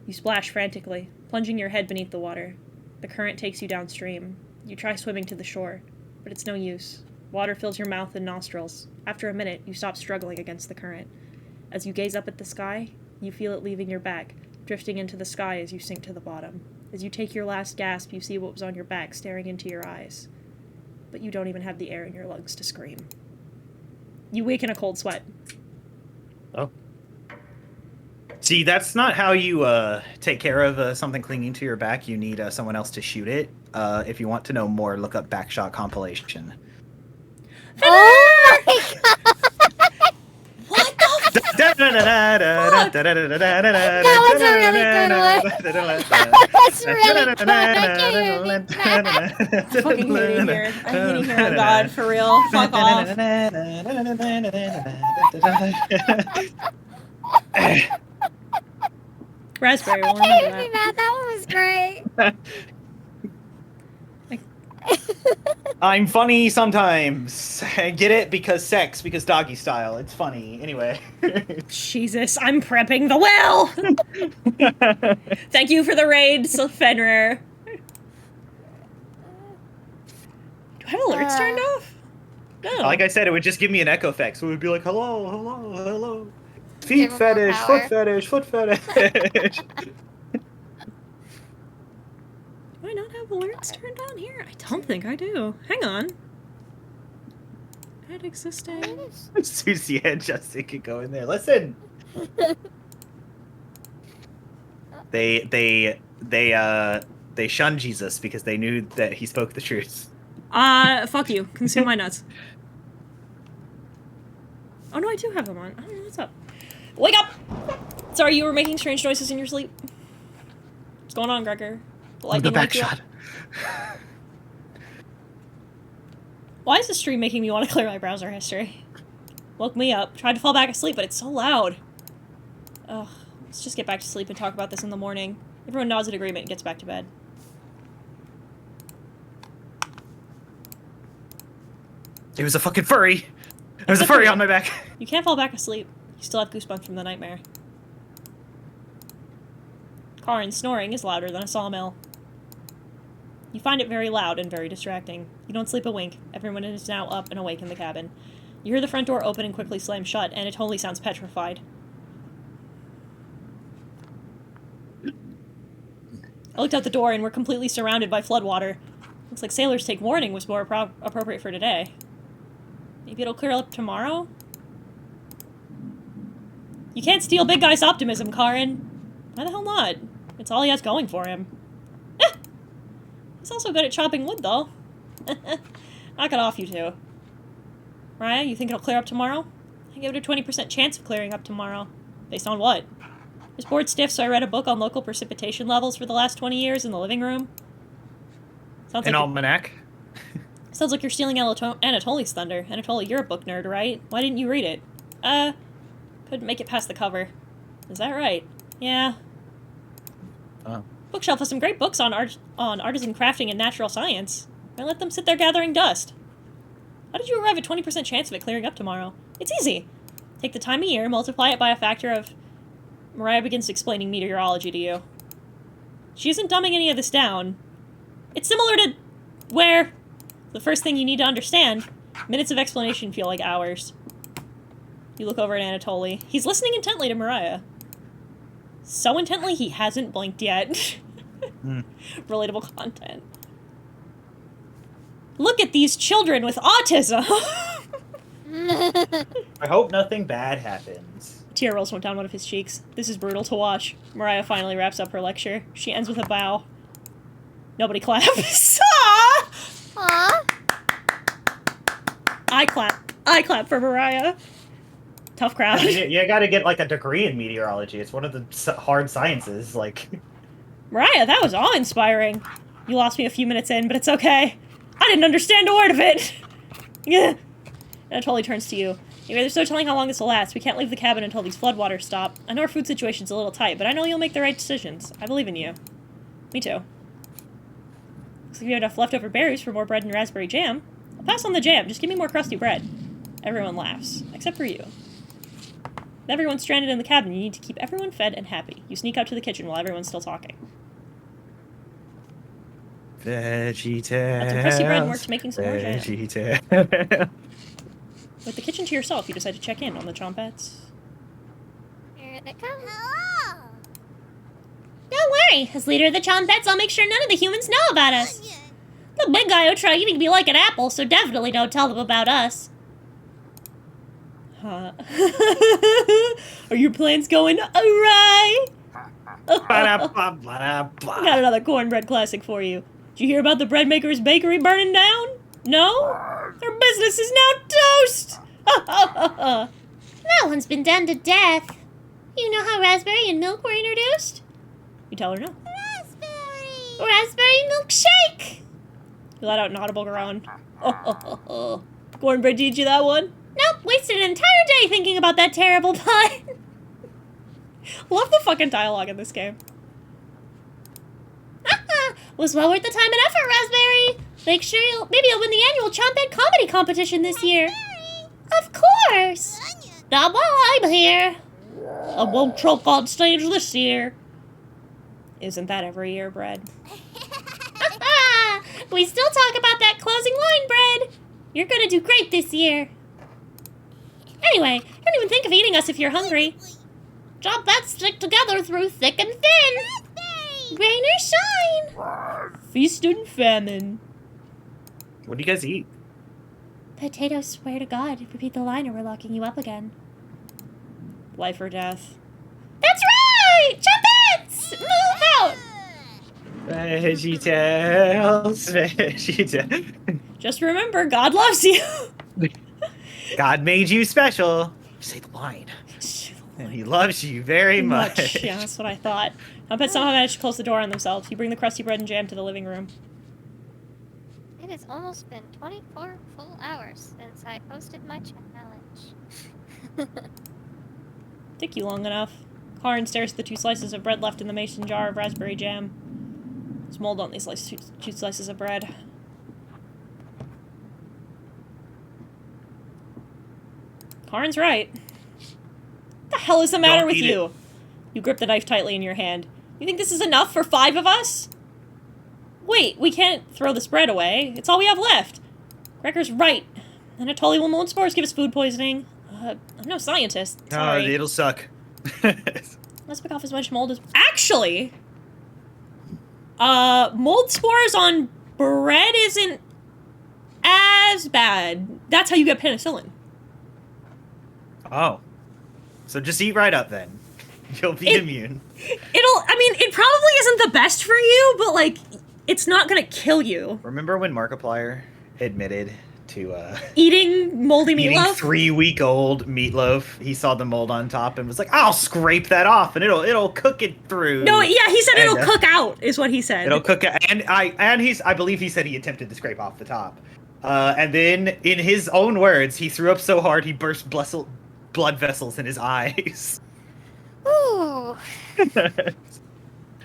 Speaker 1: You splash frantically, plunging your head beneath the water. The current takes you downstream. You try swimming to the shore, but it's no use. Water fills your mouth and nostrils. After a minute, you stop struggling against the current. As you gaze up at the sky, you feel it leaving your back, drifting into the sky as you sink to the bottom. As you take your last gasp, you see what was on your back staring into your eyes. But you don't even have the air in your lungs to scream. You wake in a cold sweat.
Speaker 3: Oh. See, that's not how you take care of something clinging to your back. You need someone else to shoot it. If you want to know more, look up Backshot compilation.
Speaker 2: Oh my god!
Speaker 1: What the f-
Speaker 2: That was a really good one. That's really good. I can't even be mad.
Speaker 1: I fucking hate it here. I hate it here, oh god, for real. Fuck off. Raspberry,
Speaker 2: I
Speaker 1: we'll
Speaker 2: can't
Speaker 1: remember
Speaker 2: even be
Speaker 1: that.
Speaker 2: mad. That one was great.
Speaker 3: I'm funny sometimes. Get it? Because sex, because doggy style. It's funny. Anyway.
Speaker 1: Jesus, I'm prepping the well! Thank you for the raid, Fenrir. Do I have alerts turned off? No.
Speaker 3: Like I said, it would just give me an echo effect. So it would be like, hello, hello, hello.
Speaker 2: Give
Speaker 3: Feet
Speaker 2: him more
Speaker 3: fetish,
Speaker 2: power.
Speaker 3: foot fetish, foot fetish.
Speaker 1: Do I not have alerts turned on here? I don't think I do. Hang on. Add existing.
Speaker 3: Susie and Justin could go in there. Listen. They shunned Jesus because they knew that he spoke the truth.
Speaker 1: Fuck you. Consume my nuts. Oh no, I do have them on. I don't know what's up. Wake up! Sorry, you were making strange noises in your sleep. What's going on, Gregor?
Speaker 3: The back shot.
Speaker 1: Why is the stream making me want to clear my browser history? Woke me up. Tried to fall back asleep, but it's so loud. Ugh. Let's just get back to sleep and talk about this in the morning. Everyone nods in agreement and gets back to bed.
Speaker 3: It was a fucking furry. There was a furry on my back.
Speaker 1: You can't fall back asleep. You still have goosebumps from the nightmare. Karin's snoring is louder than a sawmill. You find it very loud and very distracting. You don't sleep a wink. Everyone is now up and awake in the cabin. You hear the front door open and quickly slam shut, and it totally sounds petrified. I looked out the door and we're completely surrounded by floodwater. Looks like sailors take warning was more appropriate for today. Maybe it'll clear up tomorrow? You can't steal big guy's optimism, Karin. Why the hell not? It's all he has going for him. He's also good at chopping wood, though. Knock it off, you two. Mariah, you think it'll clear up tomorrow? I give it a 20% chance of clearing up tomorrow. Based on what? I was bored stiff, so I read a book on local precipitation levels for the last 20 years in the living room. Sounds
Speaker 3: An
Speaker 1: like
Speaker 3: almanac?
Speaker 1: sounds like you're stealing Anatoly's thunder. Anatoly, you're a book nerd, right? Why didn't you read it? Couldn't make it past the cover. Is that right? Yeah.
Speaker 3: Oh.
Speaker 1: Bookshelf has some great books on artisan crafting and natural science. I let them sit there gathering dust. How did you arrive at 20% chance of it clearing up tomorrow? It's easy. Take the time of year, multiply it by a factor of... Mariah begins explaining meteorology to you. She isn't dumbing any of this down. It's similar to... where... The first thing you need to understand, minutes of explanation feel like hours. You look over at Anatoly. He's listening intently to Mariah. So intently he hasn't blinked yet. Relatable content. Look at these children with autism!
Speaker 3: I hope nothing bad happens.
Speaker 1: A tear rolls down one of his cheeks. This is brutal to watch. Mariah finally wraps up her lecture. She ends with a bow. Nobody claps.
Speaker 2: Aww.
Speaker 1: I clap. I clap for Mariah. Tough crowd.
Speaker 3: You gotta get, like, a degree in meteorology. It's one of the hard sciences, like...
Speaker 1: Mariah, that was awe-inspiring. You lost me a few minutes in, but it's okay. I didn't understand a word of it. Yeah. Anatoly turns to you. Anyway, there's no telling how long this will last. We can't leave the cabin until these floodwaters stop. I know our food situation's a little tight, but I know you'll make the right decisions. I believe in you. Me too. Looks like you have enough leftover berries for more bread and raspberry jam. I'll pass on the jam. Just give me more crusty bread. Everyone laughs. Except for you. With everyone stranded in the cabin, you need to keep everyone fed and happy. You sneak out to the kitchen while everyone's still talking.
Speaker 3: VeggieTales.
Speaker 1: That's some crusty bread and work to making some more jam.
Speaker 3: VeggieTales.
Speaker 1: With the kitchen to yourself, you decide to check in on the chompettes.
Speaker 2: Here they come.
Speaker 4: Don't worry, as leader of the chompettes, I'll make sure none of the humans know about us. The big guy will try eating me like an apple, so definitely don't tell them about us.
Speaker 1: Huh. Are your plans going awry? Got another cornbread classic for you. Did you hear about the bread maker's bakery burning down? No? Their business is now toast!
Speaker 4: No one's been done to death. You know how raspberry and milk were introduced?
Speaker 1: You tell her no.
Speaker 4: Raspberry milkshake!
Speaker 1: You let out an audible groan. Cornbread teach you that one?
Speaker 4: Nope, wasted an entire day thinking about that terrible pun.
Speaker 1: Love the fucking dialogue in this game.
Speaker 4: Was well worth the time and effort, Raspberry. Maybe you'll win the annual Chompette Comedy Competition this year. Of course. Not while I'm here.
Speaker 1: I won't choke on stage this year. Isn't that every year, Bread?
Speaker 4: We still talk about that closing line, Bread. You're gonna do great this year. Anyway, don't even think of eating us if you're hungry. Chompettes stick together through thick and thin. Rain or shine.
Speaker 1: Feast and famine.
Speaker 3: What do you guys eat?
Speaker 4: Potatoes, swear to God. Repeat the line or we're locking you up again.
Speaker 1: Life or death.
Speaker 4: That's right! Chompettes! Move out!
Speaker 3: VeggieTales. VeggieTales.
Speaker 1: Just remember, God loves you.
Speaker 3: God made you special. say the line. And he loves you very much.
Speaker 1: Yeah, that's what I thought. I bet somehow managed to close the door on themselves. You bring the crusty bread and jam to the living room.
Speaker 2: It has almost been 24 full hours since I posted my challenge.
Speaker 1: Took you long enough. Karin stares at the 2 slices of bread left in the mason jar of raspberry jam. There's mold on these 2 slices of bread. Karin's right. What the hell is the matter with you? You grip the knife tightly in your hand. You think this is enough for 5 of us? Wait, we can't throw this bread away. It's all we have left. Gregor's right. Anatoly will mold spores give us food poisoning. I'm no scientist. Sorry.
Speaker 3: It'll suck.
Speaker 1: Let's pick off as much mold as... Actually! Mold spores on bread isn't as bad. That's how you get penicillin.
Speaker 3: Oh. So just eat right up then. You'll be immune.
Speaker 1: I mean, it probably isn't the best for you, but, like, it's not gonna kill you.
Speaker 3: Remember when Markiplier admitted to,
Speaker 1: Eating moldy
Speaker 3: eating
Speaker 1: meatloaf?
Speaker 3: 3-week-old meatloaf? He saw the mold on top and was like, I'll scrape that off and it'll cook it through.
Speaker 1: No, yeah, he said it'll cook out, is what he said.
Speaker 3: It'll cook out. And I believe he said he attempted to scrape off the top. And then, in his own words, he threw up so hard he burst blood vessels in his eyes.
Speaker 2: Ooh.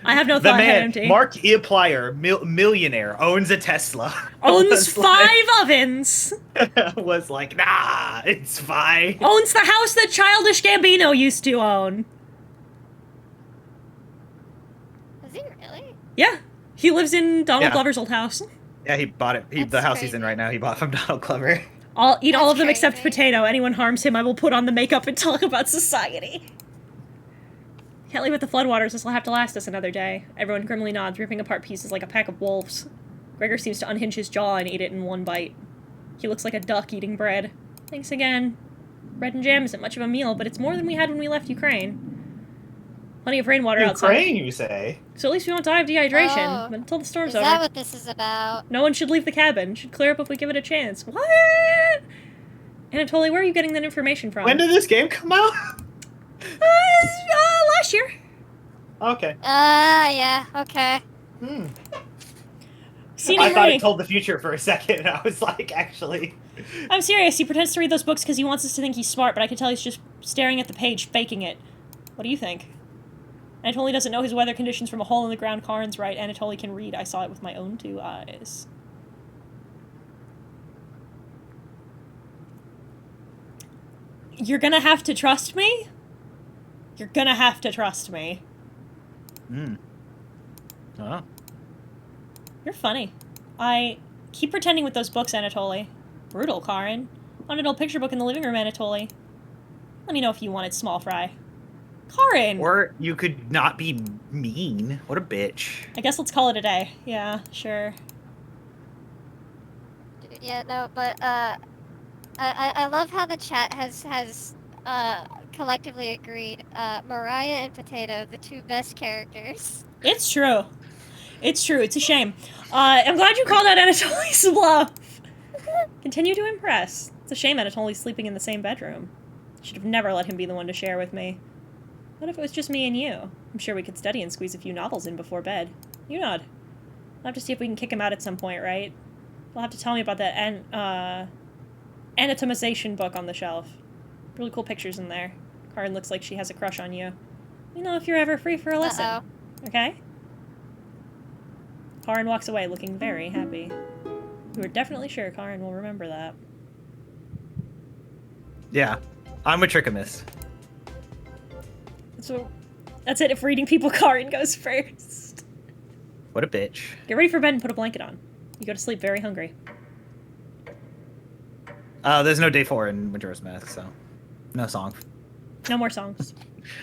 Speaker 1: I have no
Speaker 3: The
Speaker 1: thought
Speaker 3: man,
Speaker 1: empty.
Speaker 3: Mark Plier, millionaire, owns a Tesla.
Speaker 1: Owns
Speaker 3: was
Speaker 1: 5 ovens.
Speaker 3: Was like, nah, it's fine.
Speaker 1: Owns the house that Childish Gambino used to own.
Speaker 2: Is he really?
Speaker 1: Yeah. He lives in Donald
Speaker 3: Yeah.
Speaker 1: Glover's old house.
Speaker 3: Yeah, he bought it. The
Speaker 2: That's
Speaker 3: house he's in
Speaker 2: crazy.
Speaker 3: right now, he bought from Donald Glover.
Speaker 1: I'll eat all
Speaker 2: That's
Speaker 1: of them except
Speaker 2: crazy.
Speaker 1: Potato. Anyone harms him, I will put on the makeup and talk about society. Can't leave with the floodwaters. This will have to last us another day. Everyone grimly nods, ripping apart pieces like a pack of wolves. Gregor seems to unhinge his jaw and eat it in one bite. He looks like a duck eating bread. Thanks again. Bread and jam isn't much of a meal, but it's more than we had when we left Ukraine. Plenty of rainwater outside.
Speaker 3: Ukraine, you say?
Speaker 1: So at least we won't die of dehydration.
Speaker 2: Oh.
Speaker 1: But until the storm's
Speaker 2: Is
Speaker 1: over.
Speaker 2: that what this is about?
Speaker 1: No one should leave the cabin. Should clear up if we give it a chance. What? Anatoly, where are you getting that information from?
Speaker 3: When did this game come out?
Speaker 1: Last year.
Speaker 3: Okay.
Speaker 2: Yeah, okay.
Speaker 1: Seen
Speaker 3: I
Speaker 1: him
Speaker 3: thought
Speaker 1: reading.
Speaker 3: it told the future for a second, and I was like, actually.
Speaker 1: I'm serious. He pretends to read those books because he wants us to think he's smart, but I can tell he's just staring at the page, faking it. What do you think? Anatoly doesn't know his weather conditions from a hole in the ground. Karin's right. Anatoly can read. I saw it with my own 2 eyes. You're gonna have to trust me? You're gonna have to trust me.
Speaker 3: Oh.
Speaker 1: You're funny. I keep pretending with those books, Anatoly. Brutal, Karin. Found an old picture book in the living room, Anatoly. Let me know if you wanted small fry. Karin!
Speaker 3: Or you could not be mean. What a bitch.
Speaker 1: I guess let's call it a day. Yeah,
Speaker 2: Yeah, no, but, I love how the chat has collectively agreed, Mariah and Potato, the 2 best characters.
Speaker 1: It's true. It's true. It's a shame. I'm glad you called out Anatoly's bluff. Continue to impress. It's a shame Anatoly's sleeping in the same bedroom. Should have never let him be the one to share with me. What if it was just me and you? I'm sure we could study and squeeze a few novels in before bed. You nod. We'll have to see if we can kick him out at some point, right? You'll have to tell me about that anatomization book on the shelf. Really cool pictures in there. Karin looks like she has a crush on you. Let me know if you're ever free for a listen.
Speaker 2: Uh-oh.
Speaker 1: Okay? Karin walks away looking very happy. You are definitely sure Karin will remember that.
Speaker 3: Yeah. I'm with Trickamus.
Speaker 1: So, that's it. If reading people, Karin goes first.
Speaker 3: What a bitch.
Speaker 1: Get ready for bed and put a blanket on. You go to sleep very hungry.
Speaker 3: There's no day 4 in Majora's Mask, so no song.
Speaker 1: No more songs.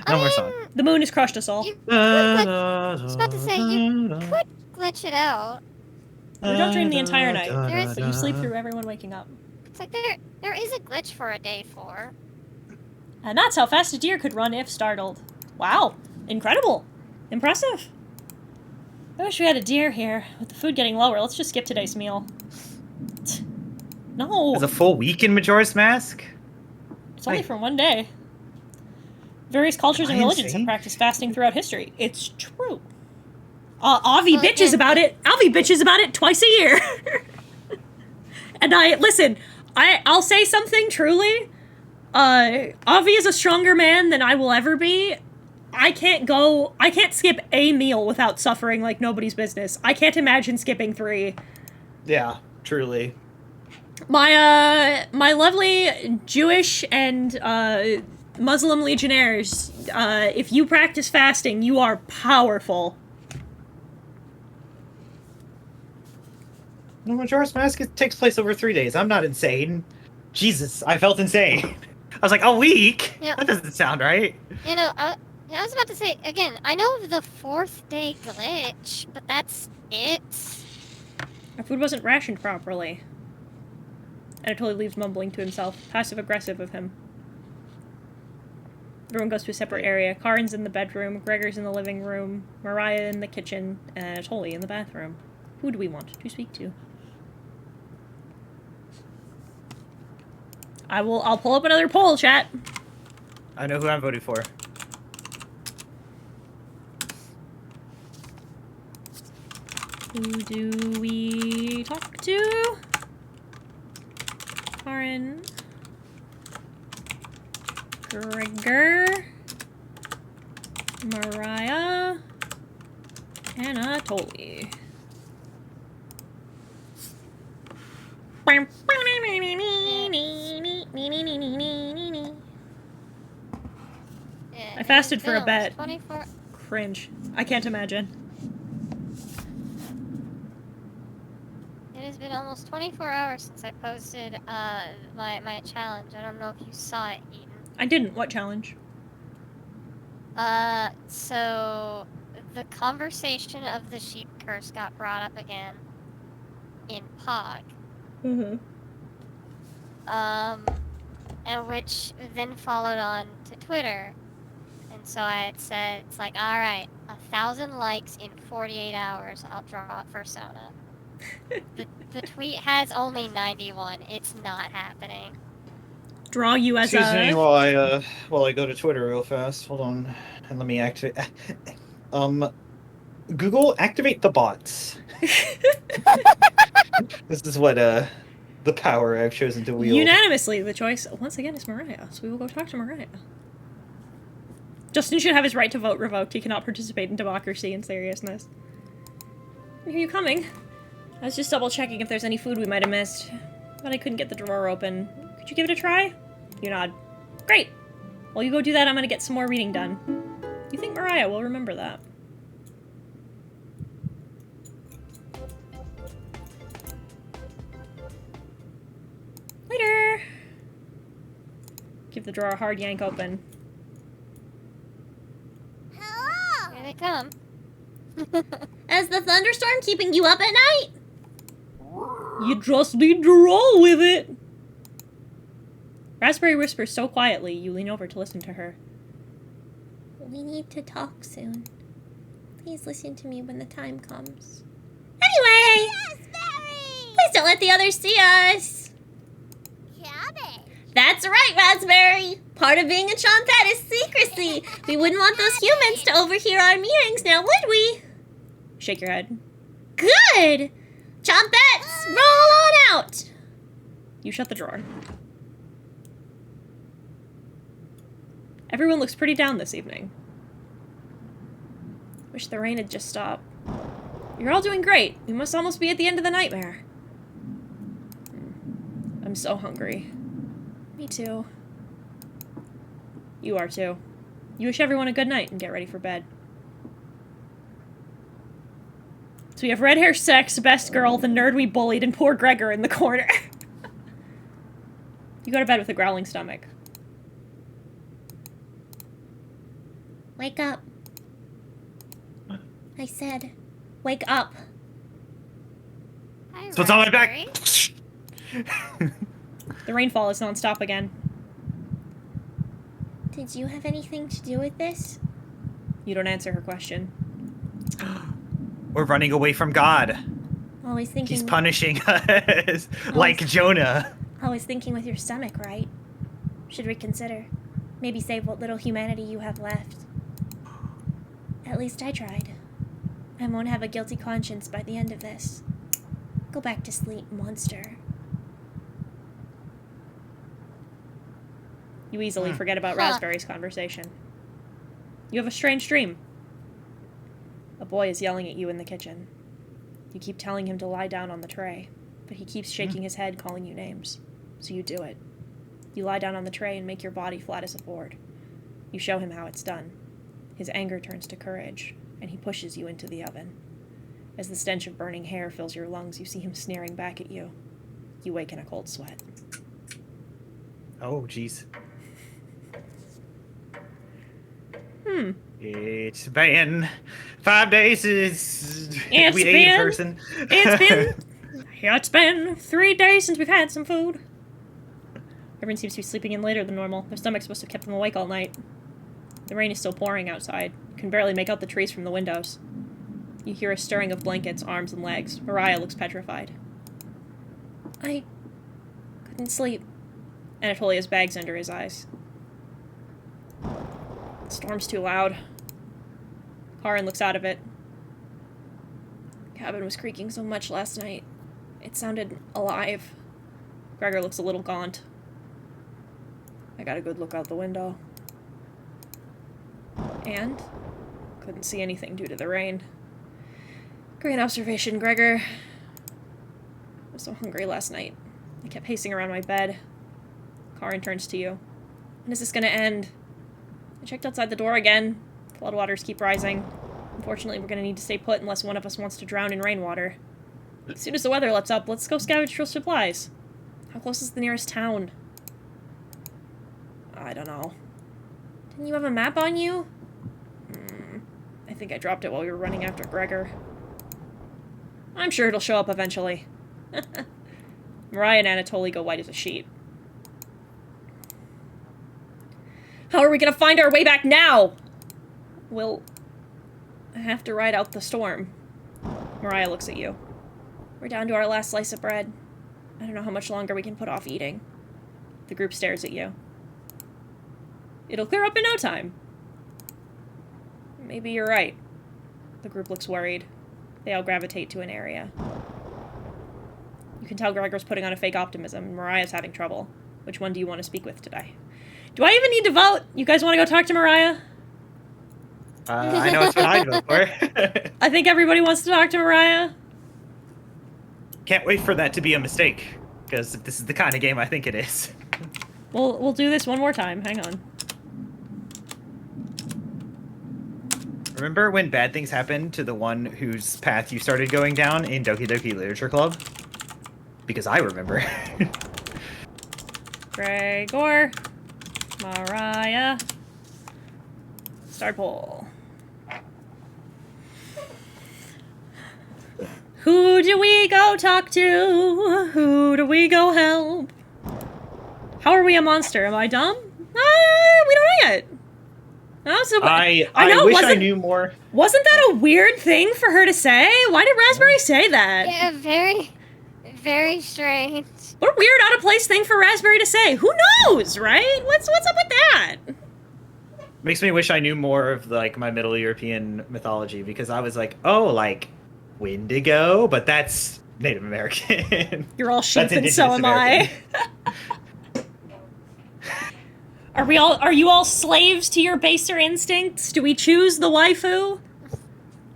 Speaker 3: No more song.
Speaker 1: The moon has crushed us all.
Speaker 2: You I was about to say, you could glitch it out.
Speaker 1: We don't dream the entire night,
Speaker 2: There is-
Speaker 1: but you sleep through everyone waking up.
Speaker 2: It's like there is a glitch for a day 4.
Speaker 1: And that's how fast a deer could run if startled. Wow. Incredible. Impressive. I wish we had a deer here. With the food getting lower, let's just skip today's meal. No.
Speaker 3: There's a full week in Majora's Mask?
Speaker 1: It's only for one day. Various cultures and
Speaker 3: Am I
Speaker 1: religions have
Speaker 3: insane?
Speaker 1: practiced fasting throughout history. It's true. Avi
Speaker 2: Well,
Speaker 1: bitches
Speaker 2: again-
Speaker 1: about it. Avi bitches about it twice a year. And I'll say something truly. Avi is a stronger man than I will ever be. I can't skip a meal without suffering like nobody's business. I can't imagine skipping 3.
Speaker 3: Yeah, truly.
Speaker 1: My lovely Jewish and Muslim legionnaires, if you practice fasting, you are powerful.
Speaker 3: No, Majora's Mask takes place over 3 days. I'm not insane. Jesus, I felt insane. I was like, a week?
Speaker 2: Yeah.
Speaker 3: That doesn't sound right.
Speaker 2: You know, I was about to say, again, I know of the 4th day glitch, but that's it.
Speaker 1: Our food wasn't rationed properly. Anatoly leaves mumbling to himself, passive-aggressive of him. Everyone goes to a separate area. Karin's in the bedroom, Gregor's in the living room, Mariah in the kitchen, and Anatoly in the bathroom. Who do we want to speak to? I'll pull up another poll, chat.
Speaker 3: I know who I'm voting for.
Speaker 1: Who do we talk to? Karin. Gregor. Mariah. Anatoly.
Speaker 2: Yeah,
Speaker 1: I fasted for a
Speaker 2: it's
Speaker 1: bet.
Speaker 2: 24.
Speaker 1: Cringe. I can't imagine.
Speaker 2: It has been almost 24 hours since I posted my challenge. I don't know if you saw it, Eden.
Speaker 1: I didn't. What challenge?
Speaker 2: So the conversation of the sheep curse got brought up again in POG.
Speaker 1: Mm-hmm.
Speaker 2: And which then followed on to Twitter. And so I had said, it's like, alright, 1,000 likes in 48 hours, I'll draw it for Sona. The tweet has only 91. It's not happening.
Speaker 1: Draw you as
Speaker 3: Excuse me
Speaker 1: a...
Speaker 3: while I go to Twitter real fast. Hold on. And let me activate. Google, activate the bots. This is what the power I've chosen to wield.
Speaker 1: Unanimously, the choice, once again, is Mariah. So we will go talk to Mariah. Justin should have his right to vote revoked. He cannot participate in democracy and seriousness. I hear you coming. I was just double-checking if there's any food we might have missed. But I couldn't get the drawer open. Could you give it a try? You nod. Great! While you go do that, I'm gonna get some more reading done. You think Mariah will remember that? Later! Give the drawer a hard yank open.
Speaker 2: Here they come.
Speaker 4: Is the thunderstorm keeping you up at night?
Speaker 1: You just need to roll with it! Raspberry whispers so quietly, you lean over to listen to her.
Speaker 4: We need to talk soon. Please listen to me when the time comes. Anyway! Please don't let the others see us! That's right, Raspberry! Part of being a Chompette is secrecy! We wouldn't want those humans to overhear our meetings now, would we?
Speaker 1: Shake your head.
Speaker 4: Good! Chompettes, roll on out!
Speaker 1: You shut the drawer. Everyone looks pretty down this evening. Wish the rain had just stopped. You're all doing great. We must almost be at the end of the nightmare. I'm so hungry.
Speaker 4: Me too.
Speaker 1: You are too. You wish everyone a good night and get ready for bed. So we have red hair sex, best girl, the nerd we bullied, and poor Gregor in the corner. You go to bed with a growling stomach.
Speaker 4: Wake up. I said, wake up.
Speaker 2: Hi,
Speaker 3: So it's on my
Speaker 2: Raspberry.
Speaker 3: back.
Speaker 1: The rainfall is non-stop again.
Speaker 4: Did you have anything to do with this?
Speaker 1: You don't answer her question.
Speaker 3: We're running away from God.
Speaker 4: Always thinking.
Speaker 3: He's punishing us like Jonah.
Speaker 4: Always thinking with your stomach, right? should reconsider. Maybe save what little humanity you have left. At least I tried. I won't have a guilty conscience by the end of this. Go back to sleep, monster.
Speaker 1: You easily forget about
Speaker 2: Huh.
Speaker 1: Raspberry's conversation. You have a strange dream. A boy is yelling at you in the kitchen. You keep telling him to lie down on the tray, but he keeps shaking his head, calling you names. So you do it. You lie down on the tray and make your body flat as a board. You show him how it's done. His anger turns to courage, and he pushes you into the oven. As the stench of burning hair fills your lungs, you see him sneering back at you. You wake in a cold sweat.
Speaker 3: Oh, jeez. It's been 5 days since
Speaker 1: It's
Speaker 3: we ate in
Speaker 1: been-
Speaker 3: person.
Speaker 1: It's been 3 days since we've had some food. Everyone seems to be sleeping in later than normal. Their stomachs must have kept them awake all night. The rain is still pouring outside. You can barely make out the trees from the windows. You hear a stirring of blankets, arms, and legs. Mariah looks petrified.
Speaker 4: I couldn't sleep.
Speaker 1: Anatolia's bags under his eyes. The storm's too loud. Karin looks out of it.
Speaker 4: Cabin was creaking so much last night. It sounded alive.
Speaker 1: Gregor looks a little gaunt. I got a good look out the window. And? Couldn't see anything due to the rain. Great observation, Gregor. I was so hungry last night. I kept pacing around my bed. Karin turns to you. When is this gonna end? I checked outside the door again. Floodwaters keep rising. Unfortunately, we're gonna need to stay put unless one of us wants to drown in rainwater. As soon as the weather lets up, let's go scavenge for supplies. How close is the nearest town? I don't know.
Speaker 4: Didn't you have a map on you?
Speaker 1: I think I dropped it while we were running after Gregor. I'm sure it'll show up eventually. Mariah and Anatoly go white as a sheet. How are we gonna find our way back now? We'll have to ride out the storm. Mariah looks at you.
Speaker 4: We're down to our last slice of bread.
Speaker 1: I don't know how much longer we can put off eating. The group stares at you. It'll clear up in no time. Maybe you're right. The group looks worried. They all gravitate to an area. You can tell Gregor's putting on a fake optimism, and Mariah's having trouble. Which one do you want to speak with today? Do I even need to vote? You guys want to go talk to Mariah?
Speaker 3: I know it's what I'd vote for.
Speaker 1: I think everybody wants to talk to Mariah.
Speaker 3: Can't wait for that to be a mistake, because this is the kind of game I think it is.
Speaker 1: We'll do this one more time. Hang on.
Speaker 3: Remember when bad things happened to the one whose path you started going down in Doki Doki Literature Club? Because I remember.
Speaker 1: Gregor. Mariah. Start poll. Who do we go talk to? Who do we go help? How are we a monster? Am I dumb? We don't know yet. Oh, so
Speaker 3: I
Speaker 1: know,
Speaker 3: wish I
Speaker 1: wasn't-
Speaker 3: knew more.
Speaker 1: Wasn't that a weird thing for her to say? Why did Raspberry say that?
Speaker 2: Yeah, very, very strange.
Speaker 1: What a weird, out of place thing for Raspberry to say. Who knows, right? What's up with that?
Speaker 3: Makes me wish I knew more of like my Middle European mythology, because I was like, oh, like Wendigo, but that's Native American.
Speaker 1: You're all sheep
Speaker 3: That's
Speaker 1: and so am I. Are you all slaves to your baser instincts? Do we choose the waifu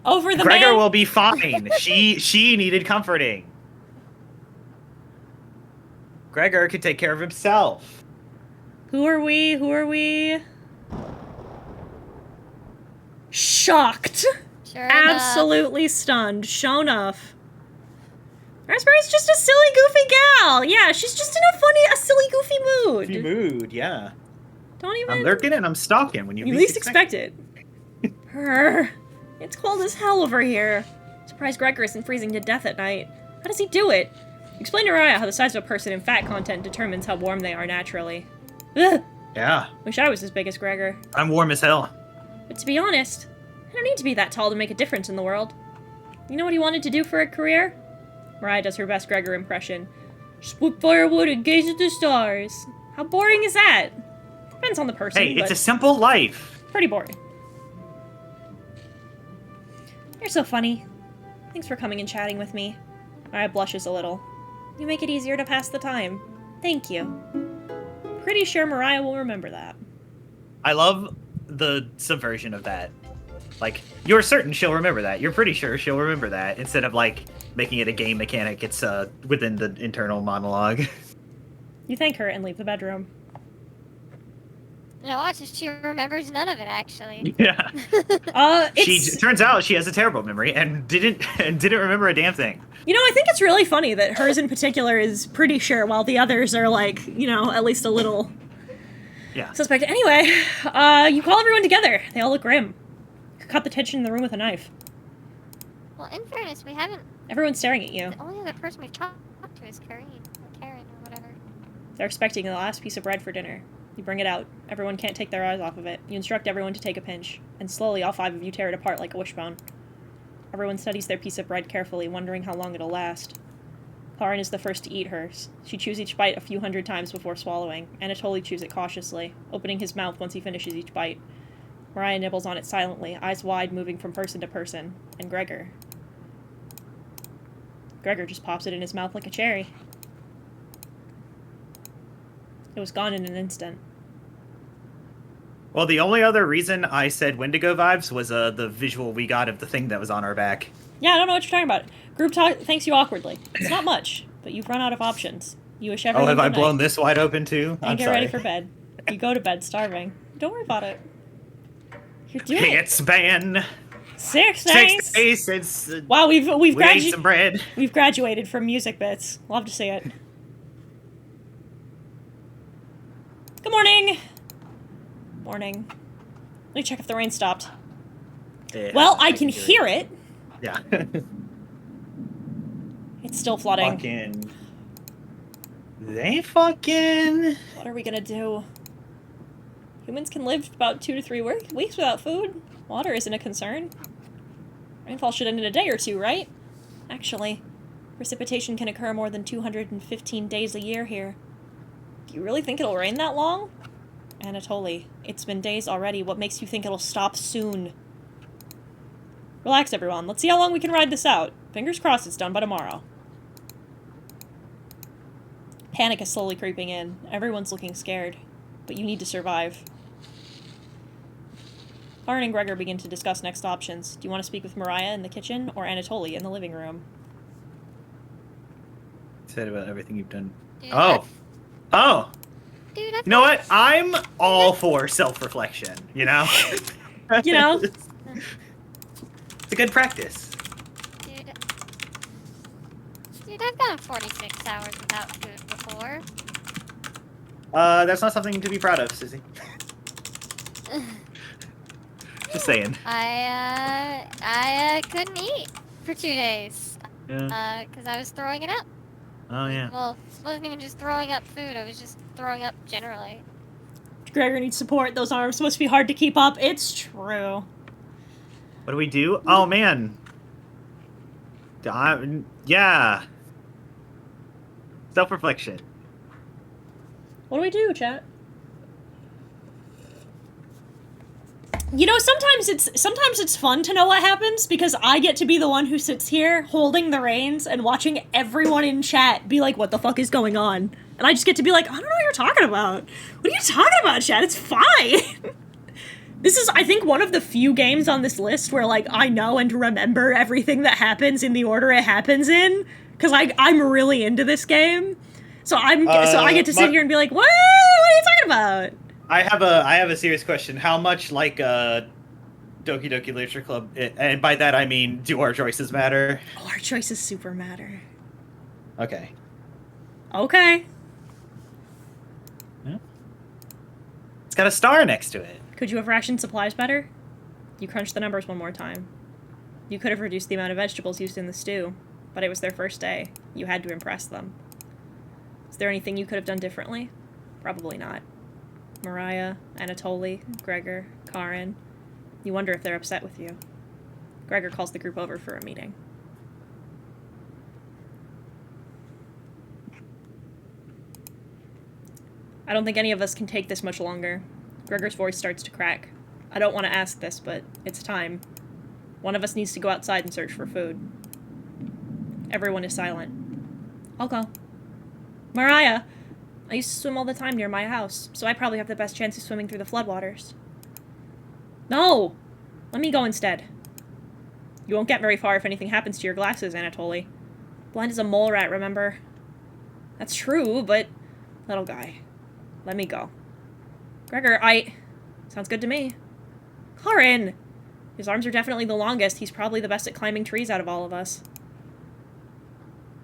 Speaker 1: over the
Speaker 3: Gregor
Speaker 1: man?
Speaker 3: will be fine. She needed comforting. Gregor could take care of himself.
Speaker 1: Who are we? Who are we? Shocked.
Speaker 2: Sure enough.
Speaker 1: Absolutely stunned. Show enough. Raspberry's just a silly, goofy gal. Yeah, she's just in a silly, goofy mood.
Speaker 3: Mood, yeah.
Speaker 1: Don't even...
Speaker 3: I'm lurking and I'm stalking when you
Speaker 1: You least expect it. Brr. It's cold as hell over here. Surprised Gregor isn't freezing to death at night. How does he do it? Explain to Raya how the size of a person and fat content determines how warm they are naturally. Ugh.
Speaker 3: Yeah,
Speaker 1: Wish I was as big as Gregor.
Speaker 3: I'm warm as hell.
Speaker 1: But to be honest, I don't need to be that tall to make a difference in the world. You know what he wanted to do for a career? Mariah does her best Gregor impression. Split firewood and gaze at the stars. How boring is that? Depends on the person,
Speaker 3: Hey, it's
Speaker 1: but
Speaker 3: a simple life.
Speaker 1: pretty boring. You're so funny. Thanks for coming and chatting with me. Mariah blushes a little. You make it easier to pass the time. Thank you. Pretty sure Mariah will remember that.
Speaker 3: I love the subversion of that. Like, you're certain she'll remember that. You're pretty sure she'll remember that. Instead of, like, making it a game mechanic, it's within the internal monologue.
Speaker 1: You thank her and leave the bedroom.
Speaker 2: No, watch, she remembers none of it, actually.
Speaker 3: Yeah.
Speaker 1: It's...
Speaker 3: Turns out she has a terrible memory and didn't remember a damn thing.
Speaker 1: You know, I think it's really funny that hers in particular is pretty sure, while the others are like, you know, at least a little suspect. Anyway, you call everyone together. They all look grim. Cut the tension in the room with a knife.
Speaker 2: Well, in fairness, we haven't...
Speaker 1: Everyone's staring at you.
Speaker 2: The only other person we've talked to is Karen or whatever.
Speaker 1: They're expecting the last piece of bread for dinner. You bring it out. Everyone can't take their eyes off of it. You instruct everyone to take a pinch. And slowly, all 5 of you tear it apart like a wishbone. Everyone studies their piece of bread carefully, wondering how long it'll last. Karin is the first to eat hers. She chews each bite a few hundred times before swallowing. Anatoly chews it cautiously, opening his mouth once he finishes each bite. Mariah nibbles on it silently, eyes wide, moving from person to person. And Gregor just pops it in his mouth like a cherry. It was gone in an instant.
Speaker 3: Well, the only other reason I said Wendigo vibes was the visual we got of the thing that was on our back.
Speaker 1: Yeah, I don't know what you're talking about. Group talk thanks you awkwardly. It's not much, but you've run out of options. You wish everyone
Speaker 3: have I
Speaker 1: good
Speaker 3: blown
Speaker 1: night.
Speaker 3: this wide open too?
Speaker 1: And
Speaker 3: I'm
Speaker 1: get
Speaker 3: sorry.
Speaker 1: ready for bed. You go to bed starving. Don't worry about it. You're doing it.
Speaker 3: It's been
Speaker 1: 6 days.
Speaker 3: 6 days since
Speaker 1: Wow, we've
Speaker 3: we ate some bread.
Speaker 1: We've graduated from music bits. Love to see it. Good morning. Morning. Let me check if the rain stopped.
Speaker 3: Yeah,
Speaker 1: Well, I can hear it.
Speaker 3: Yeah.
Speaker 1: It's still flooding.
Speaker 3: Fucking. They fucking.
Speaker 1: What are we gonna do? Humans can live about 2 to 3 weeks without food. Water isn't a concern. Rainfall should end in a day or 2, right? Actually, precipitation can occur more than 215 days a year here. Do you really think it'll rain that long? Anatoly, it's been days already. What makes you think it'll stop soon? Relax, everyone. Let's see how long we can ride this out. Fingers crossed it's done by tomorrow. Panic is slowly creeping in. Everyone's looking scared. But you need to survive. Karin and Gregor begin to discuss next options. Do you want to speak with Mariah in the kitchen or Anatoly in the living room?
Speaker 3: Said about everything you've done.
Speaker 2: Dude,
Speaker 3: Oh.
Speaker 2: Dude,
Speaker 3: You know what? I'm all for self-reflection, you know?
Speaker 1: You know?
Speaker 3: It's a good practice.
Speaker 2: Dude, I've gone 46 hours without food before.
Speaker 3: That's not something to be proud of, Susie. Just saying.
Speaker 2: I couldn't eat for 2 days.
Speaker 3: Yeah.
Speaker 2: Because I was throwing it up.
Speaker 3: Oh, yeah.
Speaker 2: Well, it wasn't even just throwing up food, I was just throwing up generally.
Speaker 1: Gregor needs support. Those arms must be hard to keep up. It's true.
Speaker 3: What do we do? Oh, man. Yeah. Self-reflection.
Speaker 1: What do we do, chat? You know, sometimes it's fun to know what happens because I get to be the one who sits here holding the reins and watching everyone in chat be like, what the fuck is going on? And I just get to be like, I don't know what you're talking about. What are you talking about, chat? It's fine. This is, I think, one of the few games on this list where, like, I know and remember everything that happens in the order it happens in. Because I'm really into this game. So I get to sit here and be like, what are you talking about?
Speaker 3: I have a serious question. How much like Doki Doki Literature Club, and by that I mean, do our choices matter?
Speaker 1: Oh, our choices super matter.
Speaker 3: Okay.
Speaker 1: Okay.
Speaker 3: Yeah. It's got a star next to it.
Speaker 1: Could you have rationed supplies better? You crunched the numbers one more time. You could have reduced the amount of vegetables used in the stew, but it was their first day. You had to impress them. Is there anything you could have done differently? Probably not. Mariah, Anatoly, Gregor, Karin. You wonder if they're upset with you. Gregor calls the group over for a meeting. I don't think any of us can take this much longer. Gregor's voice starts to crack. I don't want to ask this, but it's time. One of us needs to go outside and search for food. Everyone is silent. I'll go. Mariah! I used to swim all the time near my house, so I probably have the best chance of swimming through the floodwaters. No! Let me go instead. You won't get very far if anything happens to your glasses, Anatoly. Blind as a mole rat, remember? That's true, but... Little guy. Let me go. Gregor, Sounds good to me. Karin! His arms are definitely the longest. He's probably the best at climbing trees out of all of us.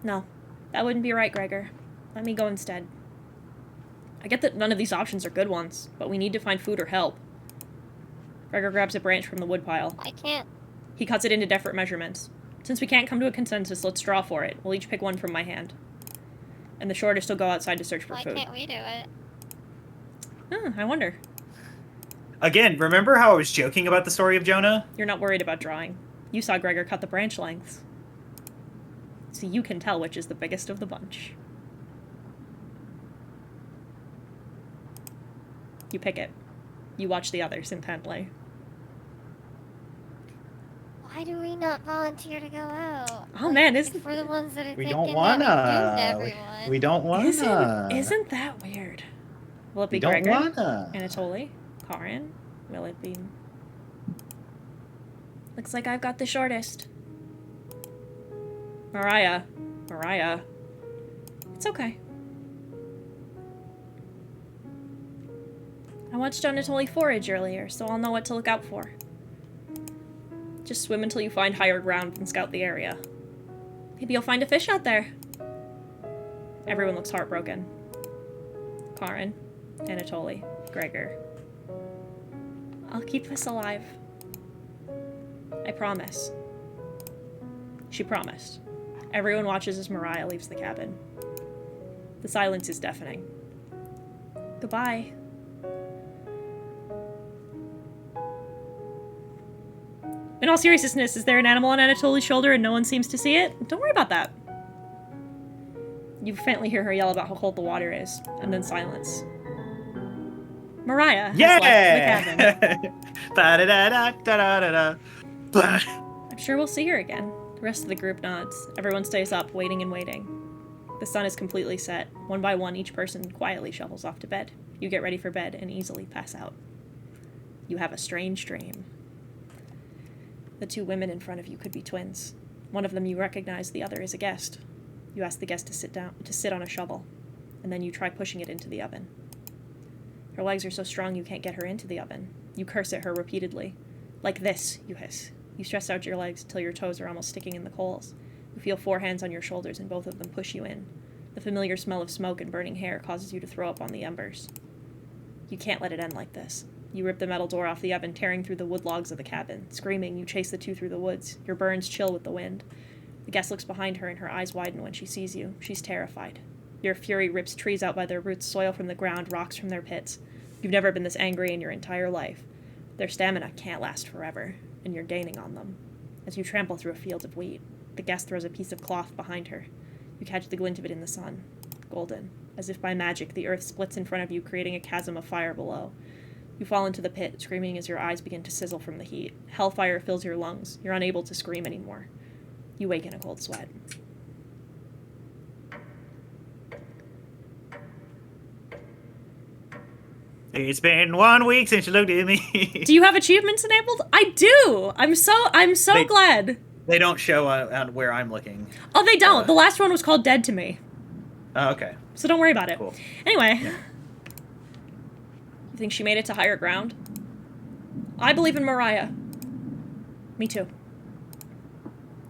Speaker 1: No. That wouldn't be right, Gregor. Let me go instead. I get that none of these options are good ones, but we need to find food or help. Gregor grabs a branch from the woodpile.
Speaker 2: I can't.
Speaker 1: He cuts it into different measurements. Since we can't come to a consensus, let's draw for it. We'll each pick one from my hand. And the shortest will go outside to search for
Speaker 2: Why
Speaker 1: food.
Speaker 2: can't we do it?
Speaker 1: I wonder.
Speaker 3: Again, remember how I was joking about the story of Jonah?
Speaker 1: You're not worried about drawing. You saw Gregor cut the branch lengths. So you can tell which is the biggest of the bunch. You pick it. You watch the others intently.
Speaker 2: Why do we not volunteer to go out?
Speaker 1: Oh man,
Speaker 2: if we're the ones that are
Speaker 5: We
Speaker 2: thinking
Speaker 5: don't
Speaker 2: that
Speaker 5: wanna.
Speaker 2: everyone.
Speaker 5: We don't wanna.
Speaker 1: Isn't that weird? Will it be
Speaker 5: We don't
Speaker 1: Gregor?
Speaker 5: wanna.
Speaker 1: Anatoly? Karin? Will it be... Looks like I've got the shortest. Mariah. It's okay. I watched Anatoly forage earlier, so I'll know what to look out for. Just swim until you find higher ground and scout the area. Maybe you'll find a fish out there. Everyone looks heartbroken. Karin, Anatoly, Gregor. I'll keep us alive. I promise. She promised. Everyone watches as Mariah leaves the cabin. The silence is deafening. Goodbye. In all seriousness, is there an animal on Anatoly's shoulder and no one seems to see it? Don't worry about that. You faintly hear her yell about how cold the water is, and then silence. Mariah has left the cabin.
Speaker 3: Ba-da-da-da-da-da-da.
Speaker 1: I'm sure we'll see her again. The rest of the group nods. Everyone stays up, waiting and waiting. The sun is completely set. One by one, each person quietly shuffles off to bed. You get ready for bed and easily pass out. You have a strange dream. The two women in front of you could be twins. One of them you recognize, the other is a guest. You ask the guest to sit on a shovel, and then you try pushing it into the oven. Her legs are so strong you can't get her into the oven. You curse at her repeatedly. Like this, you hiss. You stress out your legs until your toes are almost sticking in the coals. You feel 4 hands on your shoulders and both of them push you in. The familiar smell of smoke and burning hair causes you to throw up on the embers. You can't let it end like this. You rip the metal door off the oven, tearing through the wood logs of the cabin. Screaming, you chase the two through the woods. Your burns chill with the wind. The guest looks behind her and her eyes widen when she sees you. She's terrified. Your fury rips trees out by their roots, soil from the ground, rocks from their pits. You've never been this angry in your entire life. Their stamina can't last forever, and you're gaining on them. As you trample through a field of wheat, the guest throws a piece of cloth behind her. You catch the glint of it in the sun. Golden. As if by magic, the earth splits in front of you, creating a chasm of fire below. You fall into the pit, screaming as your eyes begin to sizzle from the heat. Hellfire fills your lungs. You're unable to scream anymore. You wake in a cold sweat.
Speaker 3: It's been 1 week since you looked at me.
Speaker 1: Do you have achievements enabled? I do! I'm so glad.
Speaker 3: They don't show on where I'm looking.
Speaker 1: Oh, they don't. The last one was called Dead to Me.
Speaker 3: Oh, okay.
Speaker 1: So don't worry about it.
Speaker 3: Cool.
Speaker 1: Anyway.
Speaker 3: Yeah.
Speaker 1: You think she made it to higher ground? I believe in Mariah. Me too.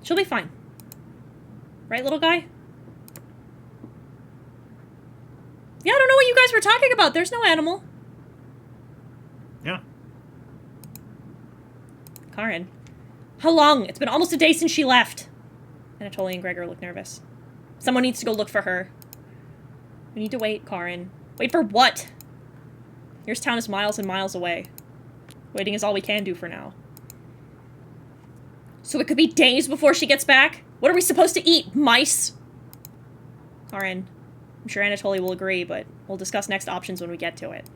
Speaker 1: She'll be fine. Right, little guy? Yeah, I don't know what you guys were talking about. There's no animal.
Speaker 3: Yeah.
Speaker 1: Karin. How long? It's been almost a day since she left. Anatoly and Gregor look nervous. Someone needs to go look for her. We need to wait, Karin. Wait for what? Your town is miles and miles away. Waiting is all we can do for now. So it could be days before she gets back? What are we supposed to eat? Mice? Karin. I'm sure Anatoly will agree, but we'll discuss next options when we get to it.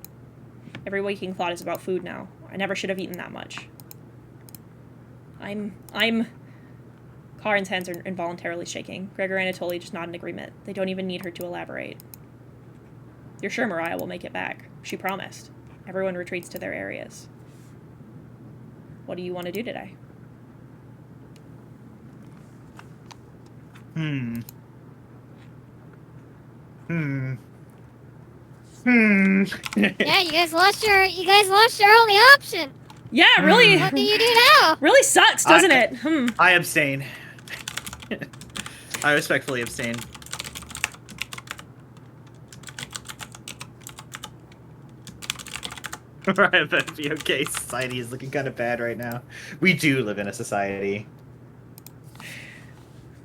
Speaker 1: Every waking thought is about food now. I never should have eaten that much. Karin's hands are involuntarily shaking. Gregor and Anatoly just nod in agreement. They don't even need her to elaborate. You're sure Mariah will make it back? She promised. Everyone retreats to their areas. What do you want to do today?
Speaker 2: Yeah, you guys lost your only option.
Speaker 1: Yeah, really.
Speaker 2: What do you do now?
Speaker 1: Really sucks, doesn't it?
Speaker 3: I abstain. I respectfully abstain. Right, but be okay. Society is looking kind of bad right now. We do live in a society.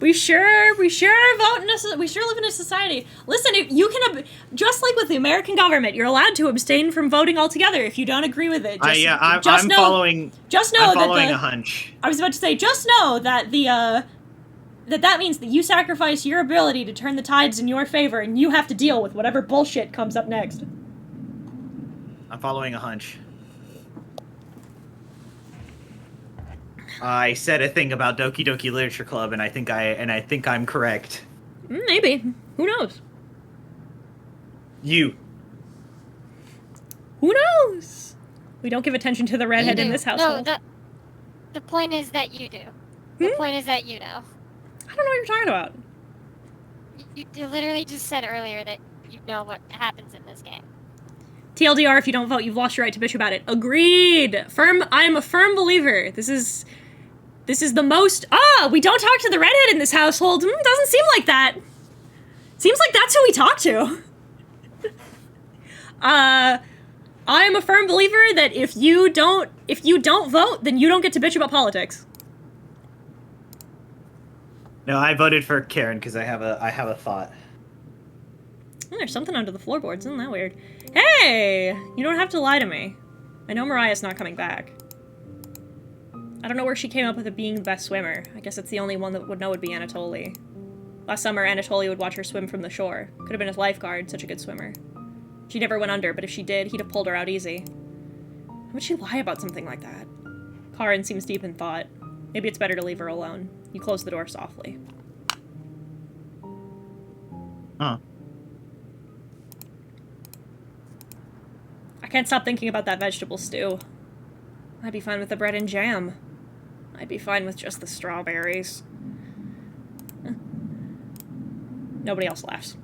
Speaker 1: We sure live in a society. Listen, if you can, just like with the American government, you're allowed to abstain from voting altogether if you don't agree with it.
Speaker 3: I'm following a hunch.
Speaker 1: I was about to say, just know that that means that you sacrifice your ability to turn the tides in your favor, and you have to deal with whatever bullshit comes up next.
Speaker 3: I'm following a hunch. I said a thing about Doki Doki Literature Club, and I think I'm correct.
Speaker 1: Maybe. Who knows?
Speaker 3: You.
Speaker 1: Who knows? We don't give attention to the redhead in this household.
Speaker 2: No, the point is that you do. The point is that you know.
Speaker 1: I don't know what you're talking about.
Speaker 2: You literally just said earlier that you know what happens in this game.
Speaker 1: TLDR, if you don't vote, you've lost your right to bitch about it. Agreed. I am a firm believer. This is the most... we don't talk to the redhead in this household. Doesn't seem like that. Seems like that's who we talk to. I am a firm believer that if you don't vote, then you don't get to bitch about politics.
Speaker 3: No, I voted for Karen because I have a thought.
Speaker 1: Oh, there's something under the floorboards. Isn't that weird? Hey! You don't have to lie to me. I know Mariah's not coming back. I don't know where she came up with it being the best swimmer. I guess it's the only one that would know would be Anatoly. Last summer, Anatoly would watch her swim from the shore. Could have been his lifeguard, such a good swimmer. She never went under, but if she did, he'd have pulled her out easy. How would she lie about something like that? Karin seems deep in thought. Maybe it's better to leave her alone. You close the door softly.
Speaker 3: Huh.
Speaker 1: I can't stop thinking about that vegetable stew. I'd be fine with the bread and jam. I'd be fine with just the strawberries. Nobody else laughs.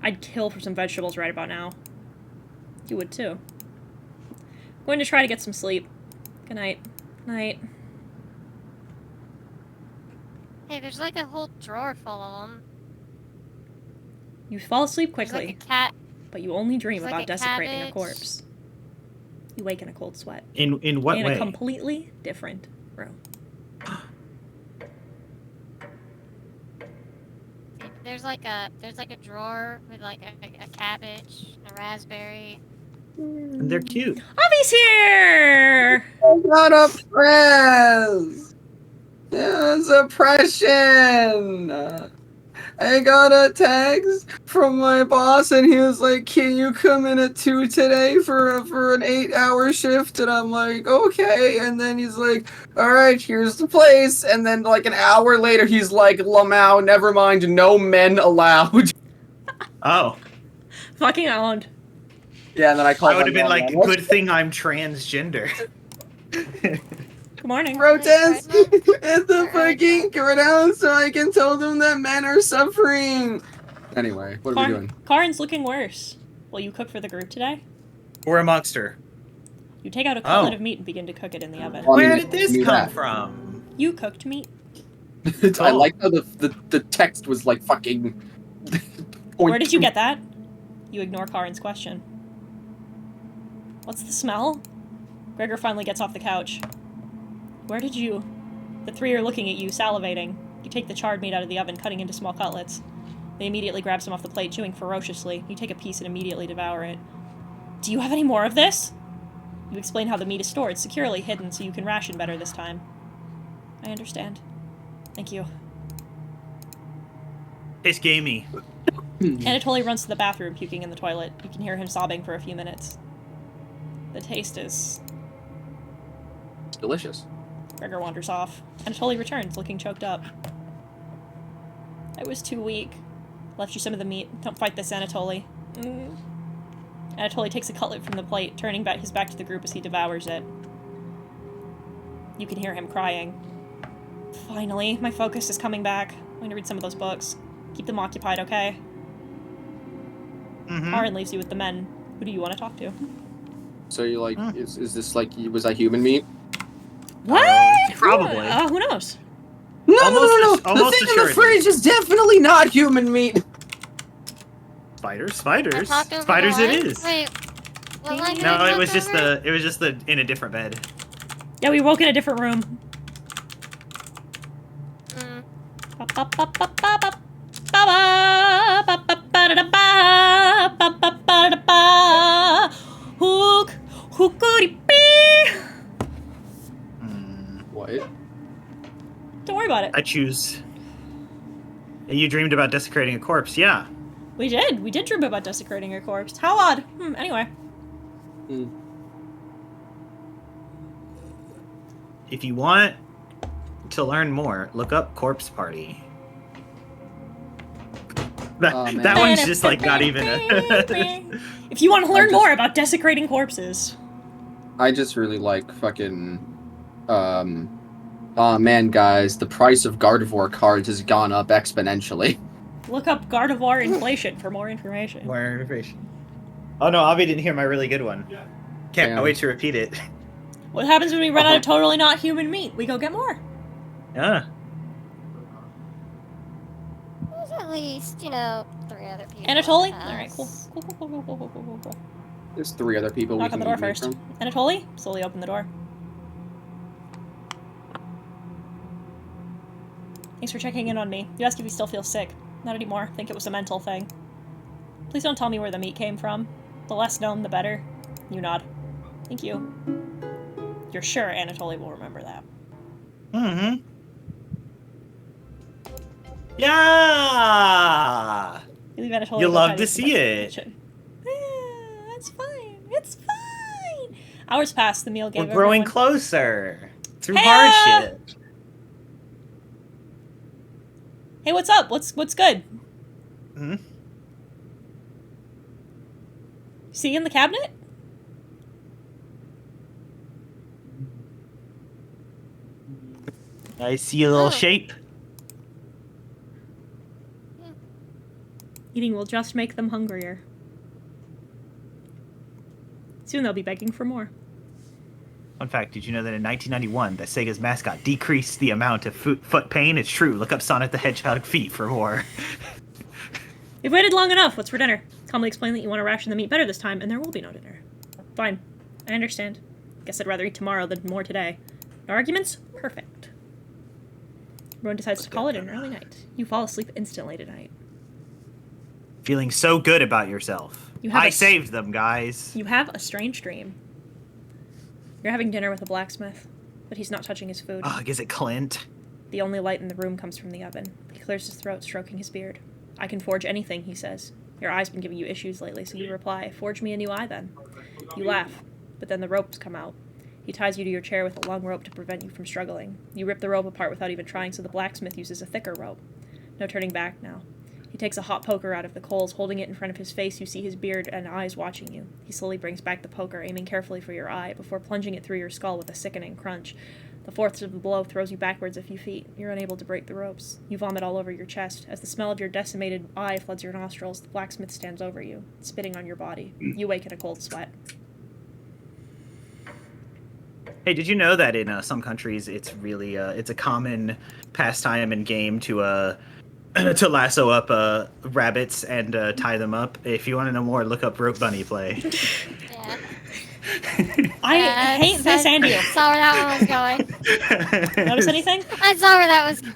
Speaker 1: I'd kill for some vegetables right about now. You would too. I'm going to try to get some sleep. Good night. Night.
Speaker 2: Hey, there's like a whole drawer full of them.
Speaker 1: You fall asleep
Speaker 2: There's
Speaker 1: quickly,
Speaker 2: like a cat.
Speaker 1: but you only dream
Speaker 2: There's
Speaker 1: about
Speaker 2: like a
Speaker 1: desecrating a
Speaker 2: cabbage.
Speaker 1: corpse. You wake in a cold sweat.
Speaker 3: In what
Speaker 1: In
Speaker 3: way?
Speaker 1: a completely different room.
Speaker 2: There's like a drawer with like a cabbage, a raspberry.
Speaker 3: And they're cute.
Speaker 1: Avi's here!
Speaker 5: I got a press. There's oppression. I got a text from my boss, and he was like, "Can you come in at 2 today for an 8-hour shift?" And I'm like, "Okay." And then he's like, "All right, here's the place." And then like an hour later, he's like, "Lamau, never mind, no men allowed."
Speaker 3: Oh.
Speaker 1: Fucking owned.
Speaker 5: Yeah, and then I called.
Speaker 3: I would have been
Speaker 5: my
Speaker 3: like,
Speaker 5: mom.
Speaker 3: good thing I'm transgender.
Speaker 1: Good morning.
Speaker 5: Protest at the fucking courthouse so I can tell them that men are suffering. Anyway, what are we doing?
Speaker 1: Karin's looking worse. Will you cook for the group today?
Speaker 3: Or a monster.
Speaker 1: You take out a cutlet
Speaker 3: Oh.
Speaker 1: of meat and begin to cook it in the oven.
Speaker 5: Well,
Speaker 3: Where
Speaker 5: I
Speaker 3: did this
Speaker 5: knew
Speaker 3: come
Speaker 5: that.
Speaker 3: from?
Speaker 1: You cooked meat?
Speaker 5: I like how the text was like fucking.
Speaker 1: Where did you get that? You ignore Karin's question. What's the smell? Gregor finally gets off the couch. Where did you... The three are looking at you, salivating. You take the charred meat out of the oven, cutting into small cutlets. They immediately grab some off the plate, chewing ferociously. You take a piece and immediately devour it. Do you have any more of this? You explain how the meat is stored, securely hidden, so you can ration better this time. I understand. Thank you.
Speaker 3: Tastes gamey.
Speaker 1: Anatoly runs to the bathroom, puking in the toilet. You can hear him sobbing for a few minutes. The taste is...
Speaker 5: It's delicious.
Speaker 1: Gregor wanders off. Anatoly returns, looking choked up. I was too weak. Left you some of the meat. Don't fight this, Anatoly. Anatoly takes a cutlet from the plate, turning his back to the group as he devours it. You can hear him crying. Finally, my focus is coming back. I'm going to read some of those books. Keep them occupied, okay? Aaron leaves you with the men. Who do you want to talk to?
Speaker 5: So you're like, is this like, was that human meat?
Speaker 1: What?
Speaker 3: Probably.
Speaker 1: Who knows?
Speaker 5: No,
Speaker 3: Almost
Speaker 5: The
Speaker 3: almost
Speaker 5: thing in the
Speaker 3: assuredly.
Speaker 5: fridge is definitely not human meat.
Speaker 3: Spiders.
Speaker 2: I talked over
Speaker 3: Spiders
Speaker 2: the
Speaker 3: it
Speaker 2: line?
Speaker 3: is.
Speaker 2: Wait, what line did I
Speaker 3: No, it
Speaker 2: talk
Speaker 3: was just
Speaker 2: over?
Speaker 3: the in a different bed.
Speaker 1: Yeah, we woke in a different room.
Speaker 5: What?
Speaker 1: Don't worry about it.
Speaker 3: I choose. And you dreamed about desecrating a corpse, yeah.
Speaker 1: We did. We did dream about desecrating a corpse. How odd. Anyway.
Speaker 3: If you want to learn more, look up Corpse Party. That,
Speaker 5: Oh, man.
Speaker 3: that one's just like not even a...
Speaker 1: If you want to learn
Speaker 5: just-
Speaker 1: more about desecrating corpses.
Speaker 5: I just really like fucking, oh man, guys, the price of Gardevoir cards has gone up exponentially.
Speaker 1: Look up Gardevoir inflation for more information.
Speaker 3: More information. Oh no, Avi didn't hear my really good one. Can't
Speaker 5: Damn.
Speaker 3: wait to repeat it.
Speaker 1: What happens when we run out of totally not human meat? We go get more.
Speaker 3: Yeah.
Speaker 2: There's at least, 3 other people.
Speaker 1: Anatoly?
Speaker 2: in the
Speaker 1: Alright, cool.
Speaker 2: house.
Speaker 1: Cool.
Speaker 5: There's 3 other people
Speaker 1: Knock
Speaker 5: we
Speaker 1: on
Speaker 5: can
Speaker 1: the door
Speaker 5: get meat
Speaker 1: first.
Speaker 5: from.
Speaker 1: Anatoly, slowly open the door. Thanks for checking in on me. You asked if you still feel sick. Not anymore. Think it was a mental thing. Please don't tell me where the meat came from. The less known, the better. You nod. Thank you. You're sure Anatoly will remember that.
Speaker 3: Mm-hmm. Yeah!
Speaker 1: You leave Anatoly
Speaker 3: You
Speaker 1: go
Speaker 3: love
Speaker 1: tidy
Speaker 3: to
Speaker 1: up the
Speaker 3: see it.
Speaker 1: kitchen. Yeah, it's fine. It's fine. Hours passed. The meal gave
Speaker 3: We're growing
Speaker 1: everyone...
Speaker 3: closer. Through
Speaker 1: Hey,
Speaker 3: hardship.
Speaker 1: Hey, what's up? What's good?
Speaker 3: Hmm?
Speaker 1: See you in the cabinet?
Speaker 3: I see a little
Speaker 2: Oh.
Speaker 3: shape.
Speaker 1: Eating will just make them hungrier. Soon they'll be begging for more.
Speaker 3: Fun fact, did you know that in 1991, that Sega's mascot decreased the amount of foot pain? It's true. Look up Sonic the Hedgehog feet for more.
Speaker 1: You've waited long enough. What's for dinner? Calmly explain that you want to ration the meat better this time, and there will be no dinner. Fine. I understand. Guess I'd rather eat tomorrow than more today. No arguments? Perfect. Everyone decides to call it an early night. You fall asleep instantly tonight.
Speaker 3: Feeling so good about yourself.
Speaker 1: You have
Speaker 3: I
Speaker 1: a-
Speaker 3: saved them, guys.
Speaker 1: You have a strange dream. You're having dinner with a blacksmith, but he's not touching his food.
Speaker 3: Ugh, is it Clint?
Speaker 1: The only light in the room comes from the oven. He clears his throat, stroking his beard. I can forge anything, he says. Your eye's been giving you issues lately, so you reply, forge me a new eye then. You laugh, but then the ropes come out. He ties you to your chair with a long rope to prevent you from struggling. You rip the rope apart without even trying, so the blacksmith uses a thicker rope. No turning back now. He takes a hot poker out of the coals, holding it in front of his face. You see his beard and eyes watching you. He slowly brings back the poker, aiming carefully for your eye, before plunging it through your skull with a sickening crunch. The force of the blow throws you backwards a few feet. You're unable to break the ropes. You vomit all over your chest. As the smell of your decimated eye floods your nostrils, the blacksmith stands over you, spitting on your body. You wake in a cold sweat.
Speaker 3: Hey, did you know that in some countries it's really it's a common pastime and game to to lasso up rabbits and tie them up? If you want to know more, look up rope bunny play.
Speaker 2: Yeah.
Speaker 1: I
Speaker 2: Yeah,
Speaker 1: hate this and you.
Speaker 2: Saw where that one was going.
Speaker 1: Notice anything?
Speaker 2: I saw where that was going.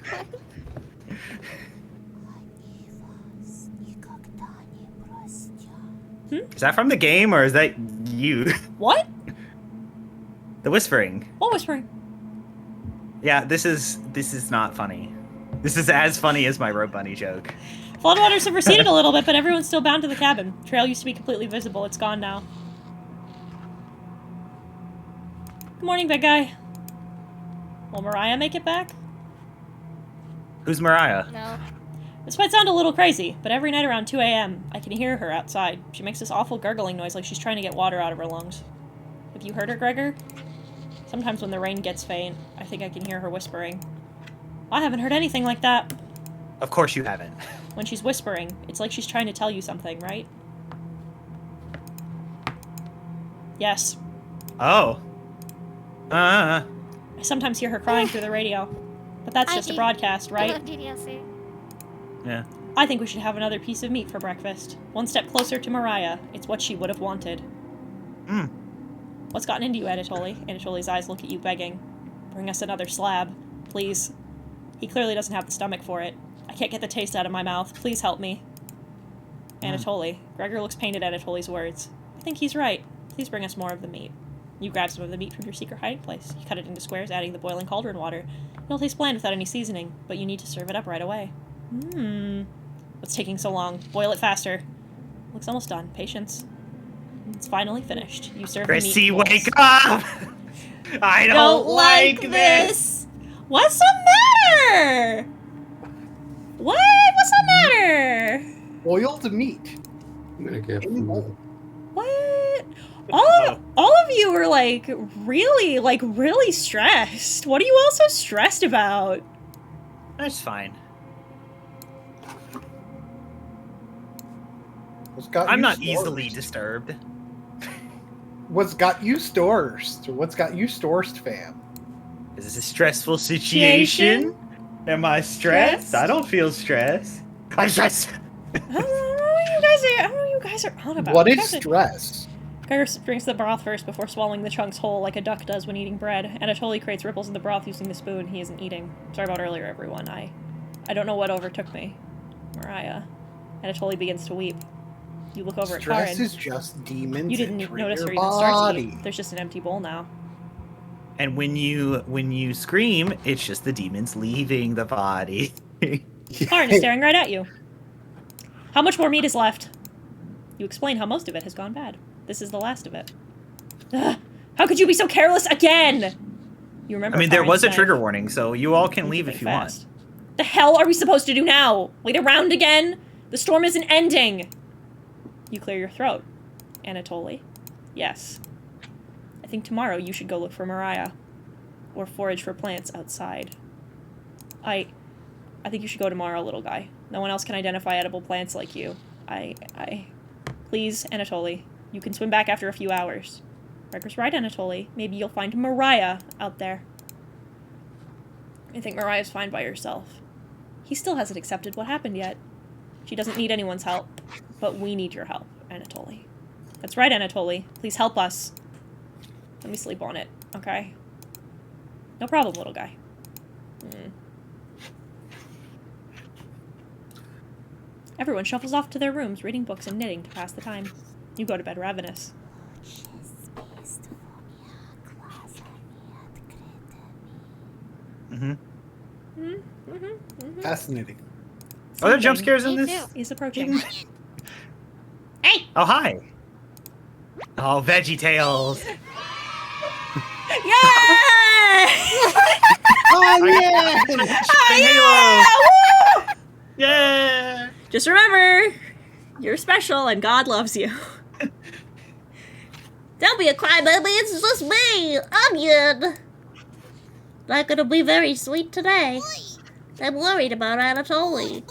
Speaker 3: Is that from the game or is that you?
Speaker 1: What?
Speaker 3: The whispering.
Speaker 1: What whispering?
Speaker 3: Yeah, this is not funny. This is as funny as my rope bunny joke.
Speaker 1: Floodwaters have receded a little bit, but everyone's still bound to the cabin. Trail used to be completely visible. It's gone now. Good morning, big guy. Will Mariah make it back?
Speaker 3: Who's Mariah?
Speaker 2: No.
Speaker 1: This might sound a little crazy, but every night around 2 a.m., I can hear her outside. She makes this awful gurgling noise like she's trying to get water out of her lungs. Have you heard her, Gregor? Sometimes when the rain gets faint, I think I can hear her whispering. I haven't heard anything like that.
Speaker 3: Of course you haven't.
Speaker 1: When she's whispering, it's like she's trying to tell you something, right? Yes.
Speaker 3: Oh.
Speaker 1: I sometimes hear her crying through the radio. But that's just a broadcast,
Speaker 2: I
Speaker 1: right?
Speaker 2: love DDLC.
Speaker 3: Yeah.
Speaker 1: I think we should have another piece of meat for breakfast. One step closer to Mariah. It's what she would have wanted.
Speaker 3: Mm.
Speaker 1: What's gotten into you, Anatoly? Anatoly's eyes look at you begging. Bring us another slab. Please. He clearly doesn't have the stomach for it. I can't get the taste out of my mouth. Please help me. Anatoly. Gregor looks pained at Anatoly's words. I think he's right. Please bring us more of the meat. You grab some of the meat from your secret hiding place. You cut it into squares, adding the boiling cauldron water. It'll taste bland without any seasoning, but you need to serve it up right away. What's taking so long? Boil it faster. Looks almost done. Patience. It's finally finished. You serve
Speaker 3: Chrissy,
Speaker 1: the meat.
Speaker 3: wake up! I don't like this!
Speaker 1: What's the matter? What? What's the matter?
Speaker 6: Boiled meat.
Speaker 5: I'm gonna get
Speaker 6: In bowl.
Speaker 1: What? All of you are really stressed. What are you all so stressed about?
Speaker 3: That's fine.
Speaker 6: What's got
Speaker 3: I'm
Speaker 6: you
Speaker 3: not
Speaker 6: stores?
Speaker 3: easily disturbed.
Speaker 6: What's got you stores? What's got you stores, fam?
Speaker 3: Is this a stressful situation? Am I stressed? I don't feel stressed. I'm stressed.
Speaker 1: I don't know what you guys are on about.
Speaker 6: What
Speaker 1: You
Speaker 6: is
Speaker 1: guys are-
Speaker 6: stress?
Speaker 1: Gregor drinks the broth first before swallowing the chunks whole like a duck does when eating bread. Anatoly creates ripples in the broth using the spoon he isn't eating. Sorry about earlier, everyone. I don't know what overtook me. Mariah. Anatoly begins to weep. You look over
Speaker 6: Stress
Speaker 1: at Karin.
Speaker 6: is just demons.
Speaker 1: You didn't
Speaker 6: entering
Speaker 1: notice her
Speaker 6: your
Speaker 1: even start to
Speaker 6: body.
Speaker 1: eat. There's just an empty bowl now.
Speaker 3: And when you scream, it's just the demons leaving the body.
Speaker 1: Karin is staring right at you. How much more meat is left? You explain how most of it has gone bad. This is the last of it. Ugh, how could you be so careless again? You remember?
Speaker 3: I mean, there
Speaker 1: Karin's
Speaker 3: was a
Speaker 1: knife.
Speaker 3: trigger warning, so you all can leave
Speaker 1: Think
Speaker 3: if you
Speaker 1: fast.
Speaker 3: want.
Speaker 1: The hell are we supposed to do now? Wait around again? The storm isn't ending. You clear your throat. Anatoly? Yes. I think tomorrow you should go look for Mariah. Or forage for plants outside. I think you should go tomorrow, little guy. No one else can identify edible plants like you. Please, Anatoly. You can swim back after a few hours. Gregor's right, Anatoly. Maybe you'll find Mariah out there. I think Mariah's fine by herself. He still hasn't accepted what happened yet. She doesn't need anyone's help, but we need your help, Anatoly. That's right, Anatoly. Please help us. Let me sleep on it, okay? No problem, little guy. Everyone shuffles off to their rooms, reading books and knitting to pass the time. You go to bed ravenous.
Speaker 6: Fascinating.
Speaker 3: Are there jump
Speaker 1: Something
Speaker 3: scares in
Speaker 2: Me
Speaker 3: this?
Speaker 2: too.
Speaker 1: is approaching.
Speaker 4: Hey!
Speaker 3: Oh, hi. Oh, Veggie Tales.
Speaker 1: Yeah!
Speaker 6: Oh yeah!
Speaker 3: Halo. Yeah.
Speaker 1: Just remember, you're special and God loves you.
Speaker 4: Don't be a crybaby, it's just me, Onion. Not gonna be very sweet today. I'm worried about Anatoly.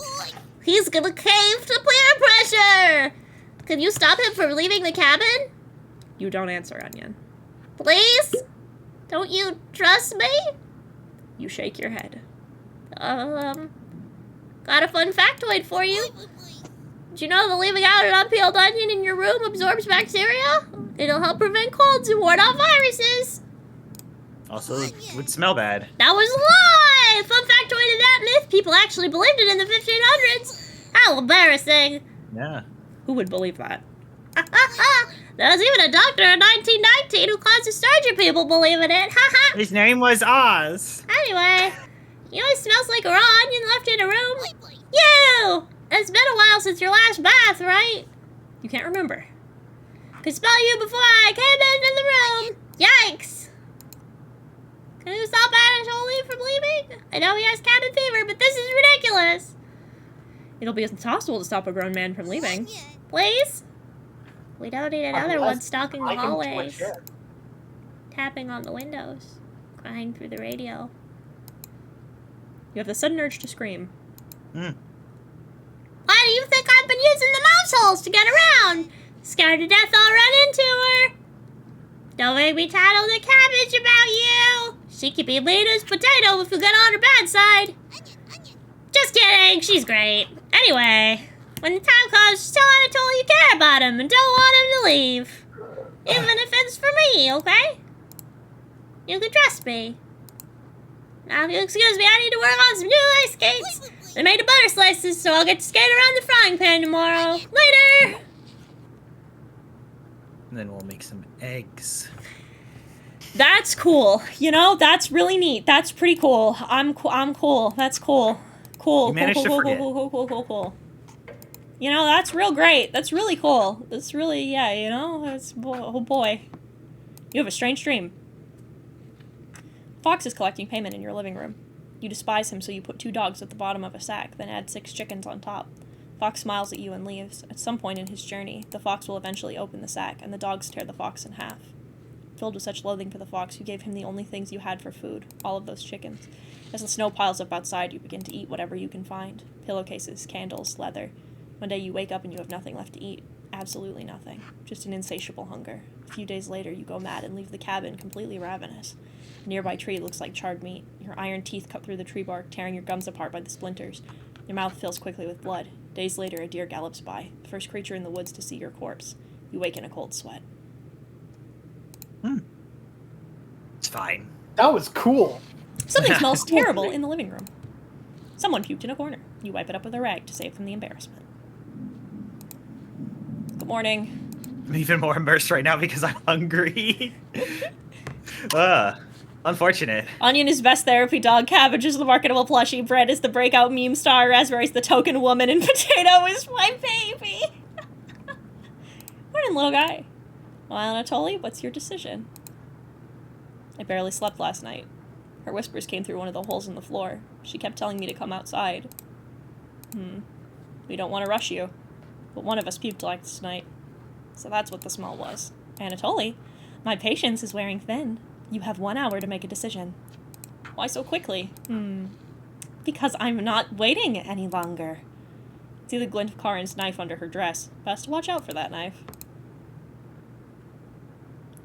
Speaker 4: He's gonna cave to peer pressure! Can you stop him from leaving the cabin?
Speaker 1: You don't answer, Onion.
Speaker 4: Please? Don't you trust me?
Speaker 1: You shake your head.
Speaker 4: Got a fun factoid for you. Did you know that leaving out an unpeeled onion in your room absorbs bacteria? It'll help prevent colds and ward off viruses.
Speaker 3: Also, it would smell bad.
Speaker 4: That was a lie! Fun factoid of that myth, people actually believed it in the 1500s. How embarrassing.
Speaker 3: Yeah.
Speaker 1: Who would believe that?
Speaker 4: There was even a doctor in 1919 who caused to surgery people believing it.
Speaker 3: His name was Oz.
Speaker 4: Anyway, you know what smells like a raw onion left in a room? You! It's been a while since your last bath, right?
Speaker 1: You can't remember.
Speaker 4: Could smell you before I came into the room. Yikes! Can you stop Anatoly from leaving? I know he has cabin fever, but this is ridiculous.
Speaker 1: It'll be impossible to stop a grown man from leaving.
Speaker 4: Please? We don't need another one stalking the
Speaker 6: I can
Speaker 4: hallways,
Speaker 6: switch it.
Speaker 4: tapping on the windows, crying through the radio.
Speaker 1: You have the sudden urge to scream.
Speaker 4: Why do you think I've been using the mouse holes to get around? Scared to death I'll run into her. Don't make me tattle the cabbage about you. She could be Lena's potato if you get on her bad side. Just kidding, she's great. Anyway, when the time comes, just tell Anatoly you care about him and don't want him to leave. Even if it's for me, okay? You can trust me. Now, if you'll excuse me, I need to work on some new ice skates. I made the butter slices, so I'll get to skate around the frying pan tomorrow. Later!
Speaker 3: And then we'll make some eggs.
Speaker 1: That's cool. You know, that's really neat. That's pretty cool. I'm cool. That's cool. Cool.
Speaker 3: You managed to forget.
Speaker 1: Cool. You know, that's real great. That's really cool. That's really, yeah, you know, that's, oh boy. You have a strange dream. Fox is collecting payment in your living room. You despise him, so you put 2 dogs at the bottom of a sack, then add 6 chickens on top. Fox smiles at you and leaves. At some point in his journey, the fox will eventually open the sack, and the dogs tear the fox in half. Filled with such loathing for the fox, you gave him the only things you had for food, all of those chickens. As the snow piles up outside, you begin to eat whatever you can find. Pillowcases, candles, leather. One day you wake up and you have nothing left to eat. Absolutely nothing. Just an insatiable hunger. A few days later, you go mad and leave the cabin completely ravenous. A nearby tree looks like charred meat. Your iron teeth cut through the tree bark, tearing your gums apart by the splinters. Your mouth fills quickly with blood. Days later, a deer gallops by, the first creature in the woods to see your corpse. You wake in a cold sweat.
Speaker 3: It's fine.
Speaker 6: That was cool.
Speaker 1: Something smells terrible in the living room. Someone puked in a corner. You wipe it up with a rag to save from the embarrassment. Good morning.
Speaker 3: I'm even more immersed right now because I'm hungry. Unfortunate.
Speaker 1: Onion is best therapy dog, cabbage is the marketable plushie, bread is the breakout meme star, raspberry's the token woman, and potato is my baby. Morning, little guy. Well, Anatoly, what's your decision? I barely slept last night. Her whispers came through one of the holes in the floor. She kept telling me to come outside. We don't want to rush you, but one of us puked last night. So that's what the smell was. Anatoly, my patience is wearing thin. You have 1 hour to make a decision. Why so quickly? Because I'm not waiting any longer. See the glint of Karin's knife under her dress. Best watch out for that knife.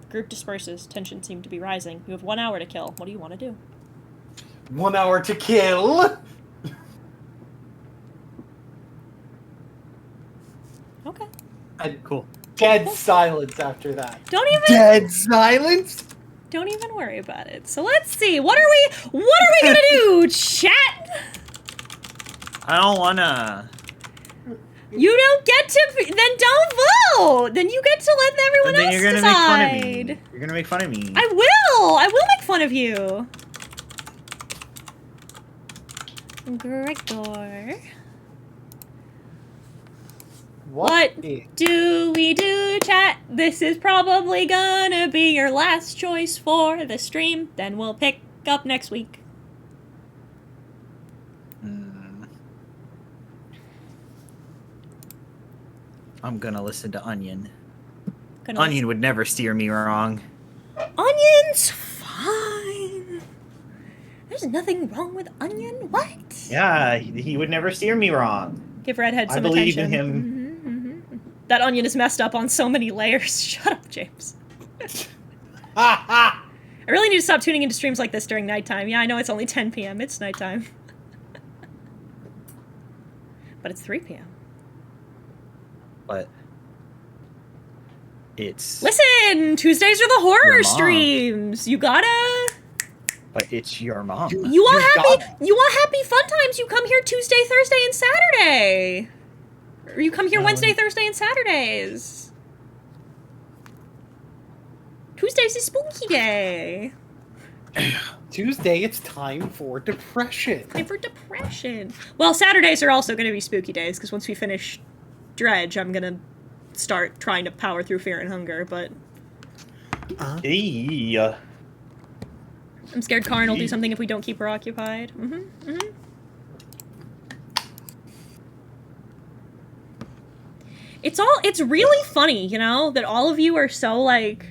Speaker 1: The group disperses. Tension seemed to be rising. You have 1 hour to kill. What do you want to do?
Speaker 6: 1 hour to kill.
Speaker 1: Okay.
Speaker 6: And
Speaker 3: Cool.
Speaker 6: dead silence after that.
Speaker 3: Dead silence?
Speaker 1: Don't even worry about it. So let's see. What are we gonna do, chat?
Speaker 3: I don't wanna.
Speaker 1: You don't get to. Then don't vote. Then you get to let everyone
Speaker 3: And then
Speaker 1: else
Speaker 3: you're gonna
Speaker 1: decide.
Speaker 3: make fun of me. You're gonna make fun of me.
Speaker 1: I will. I will make fun of you. Gregor. What do we do, chat? This is probably gonna be your last choice for the stream. Then we'll pick up next week.
Speaker 3: I'm gonna listen to Onion.
Speaker 1: Gonna
Speaker 3: Onion would never steer me wrong.
Speaker 1: Onion's fine. There's nothing wrong with Onion. What?
Speaker 3: Yeah, he would never steer me wrong.
Speaker 1: Give Redhead some
Speaker 3: I believe
Speaker 1: attention.
Speaker 3: in him.
Speaker 1: That Onion is messed up on so many layers. Shut up, James.
Speaker 6: Ha
Speaker 1: I really need to stop tuning into streams like this during nighttime. Yeah, I know it's only 10 p.m. It's nighttime. But it's 3 p.m.
Speaker 3: But it's
Speaker 1: Listen! Tuesdays are the horror
Speaker 3: Your mom.
Speaker 1: streams! You gotta...
Speaker 3: but it's your mom.
Speaker 1: You want
Speaker 6: You
Speaker 1: happy fun times, you come here Tuesday, Thursday, and Saturday! Or you come here
Speaker 3: No,
Speaker 1: Wednesday, Thursday, and Saturdays! Tuesday's is spooky day!
Speaker 6: Tuesday, it's time for depression.
Speaker 1: Time for depression. Well, Saturdays are also going to be spooky days, because once we finish Dredge, I'm going to start trying to power through Fear and Hunger, but
Speaker 3: Hey.
Speaker 1: I'm scared Karin will do something if we don't keep her occupied. It's really funny, you know, that all of you are so, like,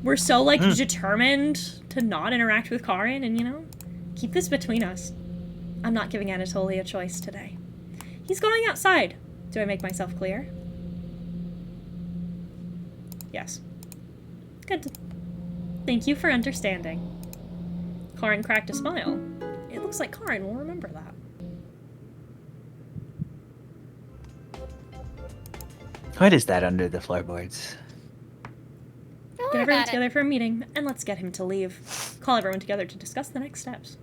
Speaker 1: we're so, like, determined to not interact with Karin and, you know, keep this between us. I'm not giving Anatoly a choice today. He's going outside. Do I make myself clear? Yes. Good. Thank you for understanding. Karin cracked a smile. It looks like Karin will remember that.
Speaker 3: What is that under the floorboards?
Speaker 2: Don't
Speaker 1: Get
Speaker 2: worry
Speaker 1: everyone
Speaker 2: about it.
Speaker 1: together for a meeting, and let's get him to leave. Call everyone together to discuss the next steps.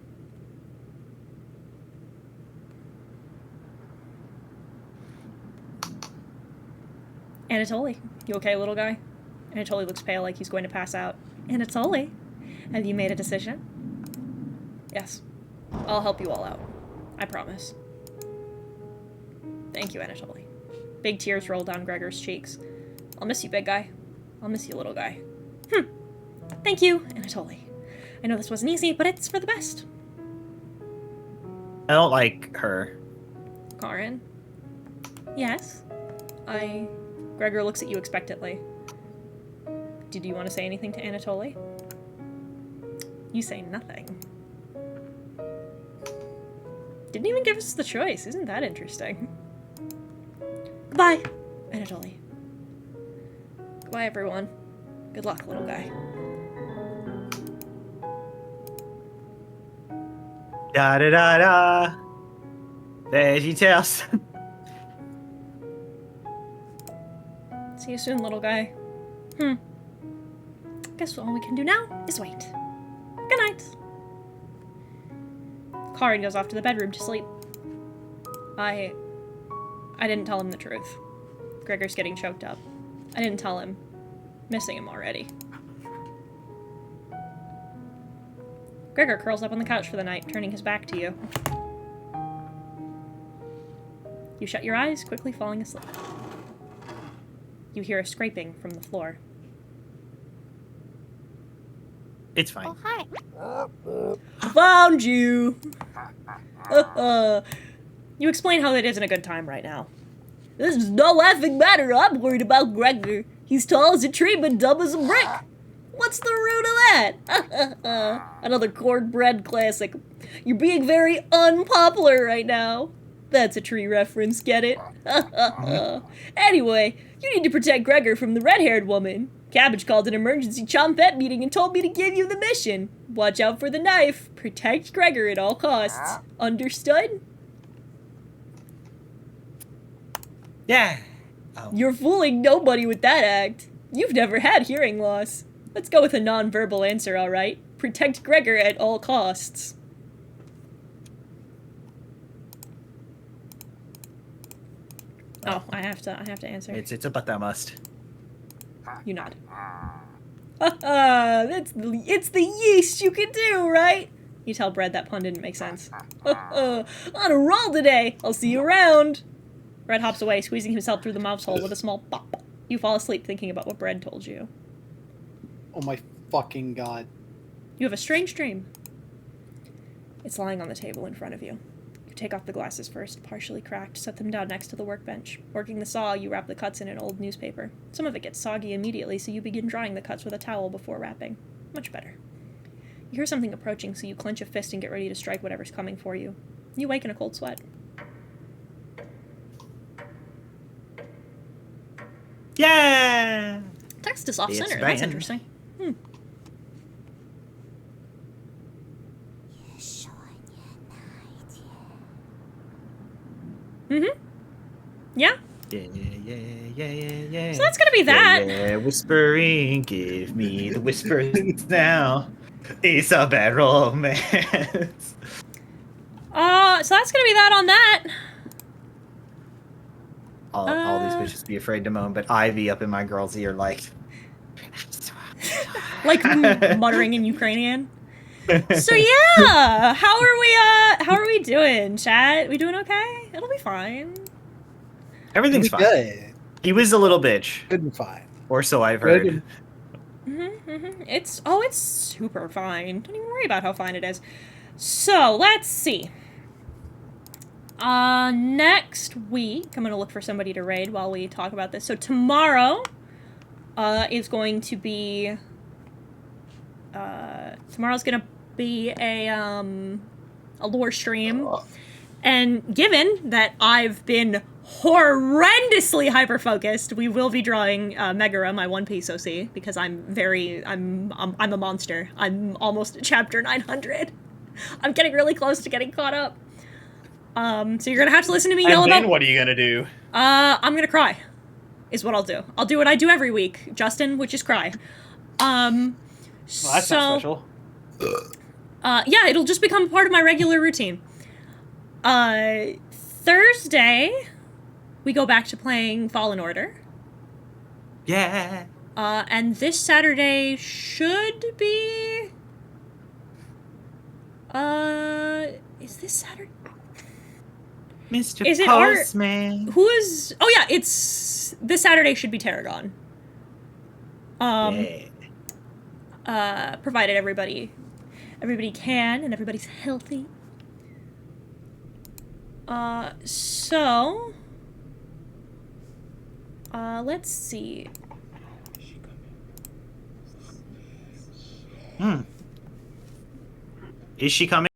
Speaker 1: Anatoly, you okay, little guy? Anatoly looks pale, like he's going to pass out. Anatoly, have you made a decision? Yes. I'll help you all out. I promise. Thank you, Anatoly. Big tears roll down Gregor's cheeks. I'll miss you, big guy. I'll miss you, little guy. Thank you, Anatoly. I know this wasn't easy, but it's for the best.
Speaker 3: I don't like her.
Speaker 1: Karin? Yes? Gregor looks at you expectantly. Did you want to say anything to Anatoly? You say nothing. Didn't even give us the choice. Isn't that interesting? Goodbye, Anatoly. Goodbye, everyone. Good luck, little guy.
Speaker 3: Da da da da. Veggie Tales.
Speaker 1: See you soon, little guy. Guess all we can do now is wait. Good night. Karin goes off to the bedroom to sleep. I didn't tell him the truth. Gregor's getting choked up. I didn't tell him. Missing him already. Gregor curls up on the couch for the night, turning his back to you. You shut your eyes, quickly falling asleep. You hear a scraping from the floor.
Speaker 3: It's fine.
Speaker 2: Oh, hi.
Speaker 1: Found you! You explain how it isn't a good time right now. This is no laughing matter. I'm worried about Gregor. He's tall as a tree, but dumb as a brick. What's the root of that? Another cornbread classic. You're being very unpopular right now. That's a tree reference, get it? Anyway, you need to protect Gregor from the red-haired woman. Cabbage called an emergency chompette meeting and told me to give you the mission. Watch out for the knife. Protect Gregor at all costs. Understood?
Speaker 3: Yeah. Oh.
Speaker 1: You're fooling nobody with that act. You've never had hearing loss. Let's go with a non-verbal answer, alright? Protect Gregor at all costs. Oh, I have to answer.
Speaker 3: It's a but that must.
Speaker 1: You nod. It's the yeast you can do, right? You tell Bread that pun didn't make sense. On a roll today. I'll see you around. Bread hops away, squeezing himself through the mouse hole with a small pop. You fall asleep thinking about what Bread told you.
Speaker 6: Oh my fucking god.
Speaker 1: You have a strange dream. It's lying on the table in front of you. You take off the glasses first, partially cracked, set them down next to the workbench. Working the saw, you wrap the cuts in an old newspaper. Some of it gets soggy immediately, so you begin drying the cuts with a towel before wrapping. Much better. You hear something approaching, so you clench a fist and get ready to strike whatever's coming for you. You wake in a cold sweat.
Speaker 3: Yeah.
Speaker 1: Text is off-center.
Speaker 3: It's
Speaker 1: That's
Speaker 3: banned.
Speaker 1: interesting. Mm-hmm. Yeah.
Speaker 3: Yeah.
Speaker 1: So that's gonna be that.
Speaker 3: Yeah, whispering, give me the whispers now. It's a bad romance.
Speaker 1: So that's gonna be that on that.
Speaker 3: All these bitches be afraid to moan, but Ivy up in my girl's ear like...
Speaker 1: Like muttering in Ukrainian. So yeah, how are we doing, chat? We doing okay? It'll be fine.
Speaker 3: Everything's
Speaker 6: Pretty
Speaker 3: fine.
Speaker 6: good.
Speaker 3: He was a little bitch,
Speaker 6: Good and fine.
Speaker 3: or so I've
Speaker 6: Good
Speaker 3: heard.
Speaker 6: and
Speaker 1: It's super fine. Don't even worry about how fine it is. So let's see. Next week, I'm gonna look for somebody to raid while we talk about this. So tomorrow, is going to be. Tomorrow's gonna be a lore stream. And given that I've been horrendously hyper-focused, we will be drawing Megara, my One Piece OC, because I'm a monster. I'm almost at chapter 900. I'm getting really close to getting caught up. So you're gonna have to listen to me yell
Speaker 3: And then
Speaker 1: about.
Speaker 3: what are you gonna do?
Speaker 1: I'm gonna cry, is what I'll do. I'll do what I do every week, Justin, which is cry.
Speaker 3: Well, that's not special.
Speaker 1: Yeah, it'll just become part of my regular routine. Thursday, we go back to playing Fallen Order.
Speaker 3: Yeah.
Speaker 1: And this Saturday should be... is this Saturday?
Speaker 3: Mr.
Speaker 1: Is it
Speaker 3: Postman.
Speaker 1: Who is... Oh yeah, it's... This Saturday should be Tarragon.
Speaker 3: Yeah.
Speaker 1: Provided everybody can and everybody's healthy. So... let's see.
Speaker 3: Is she coming?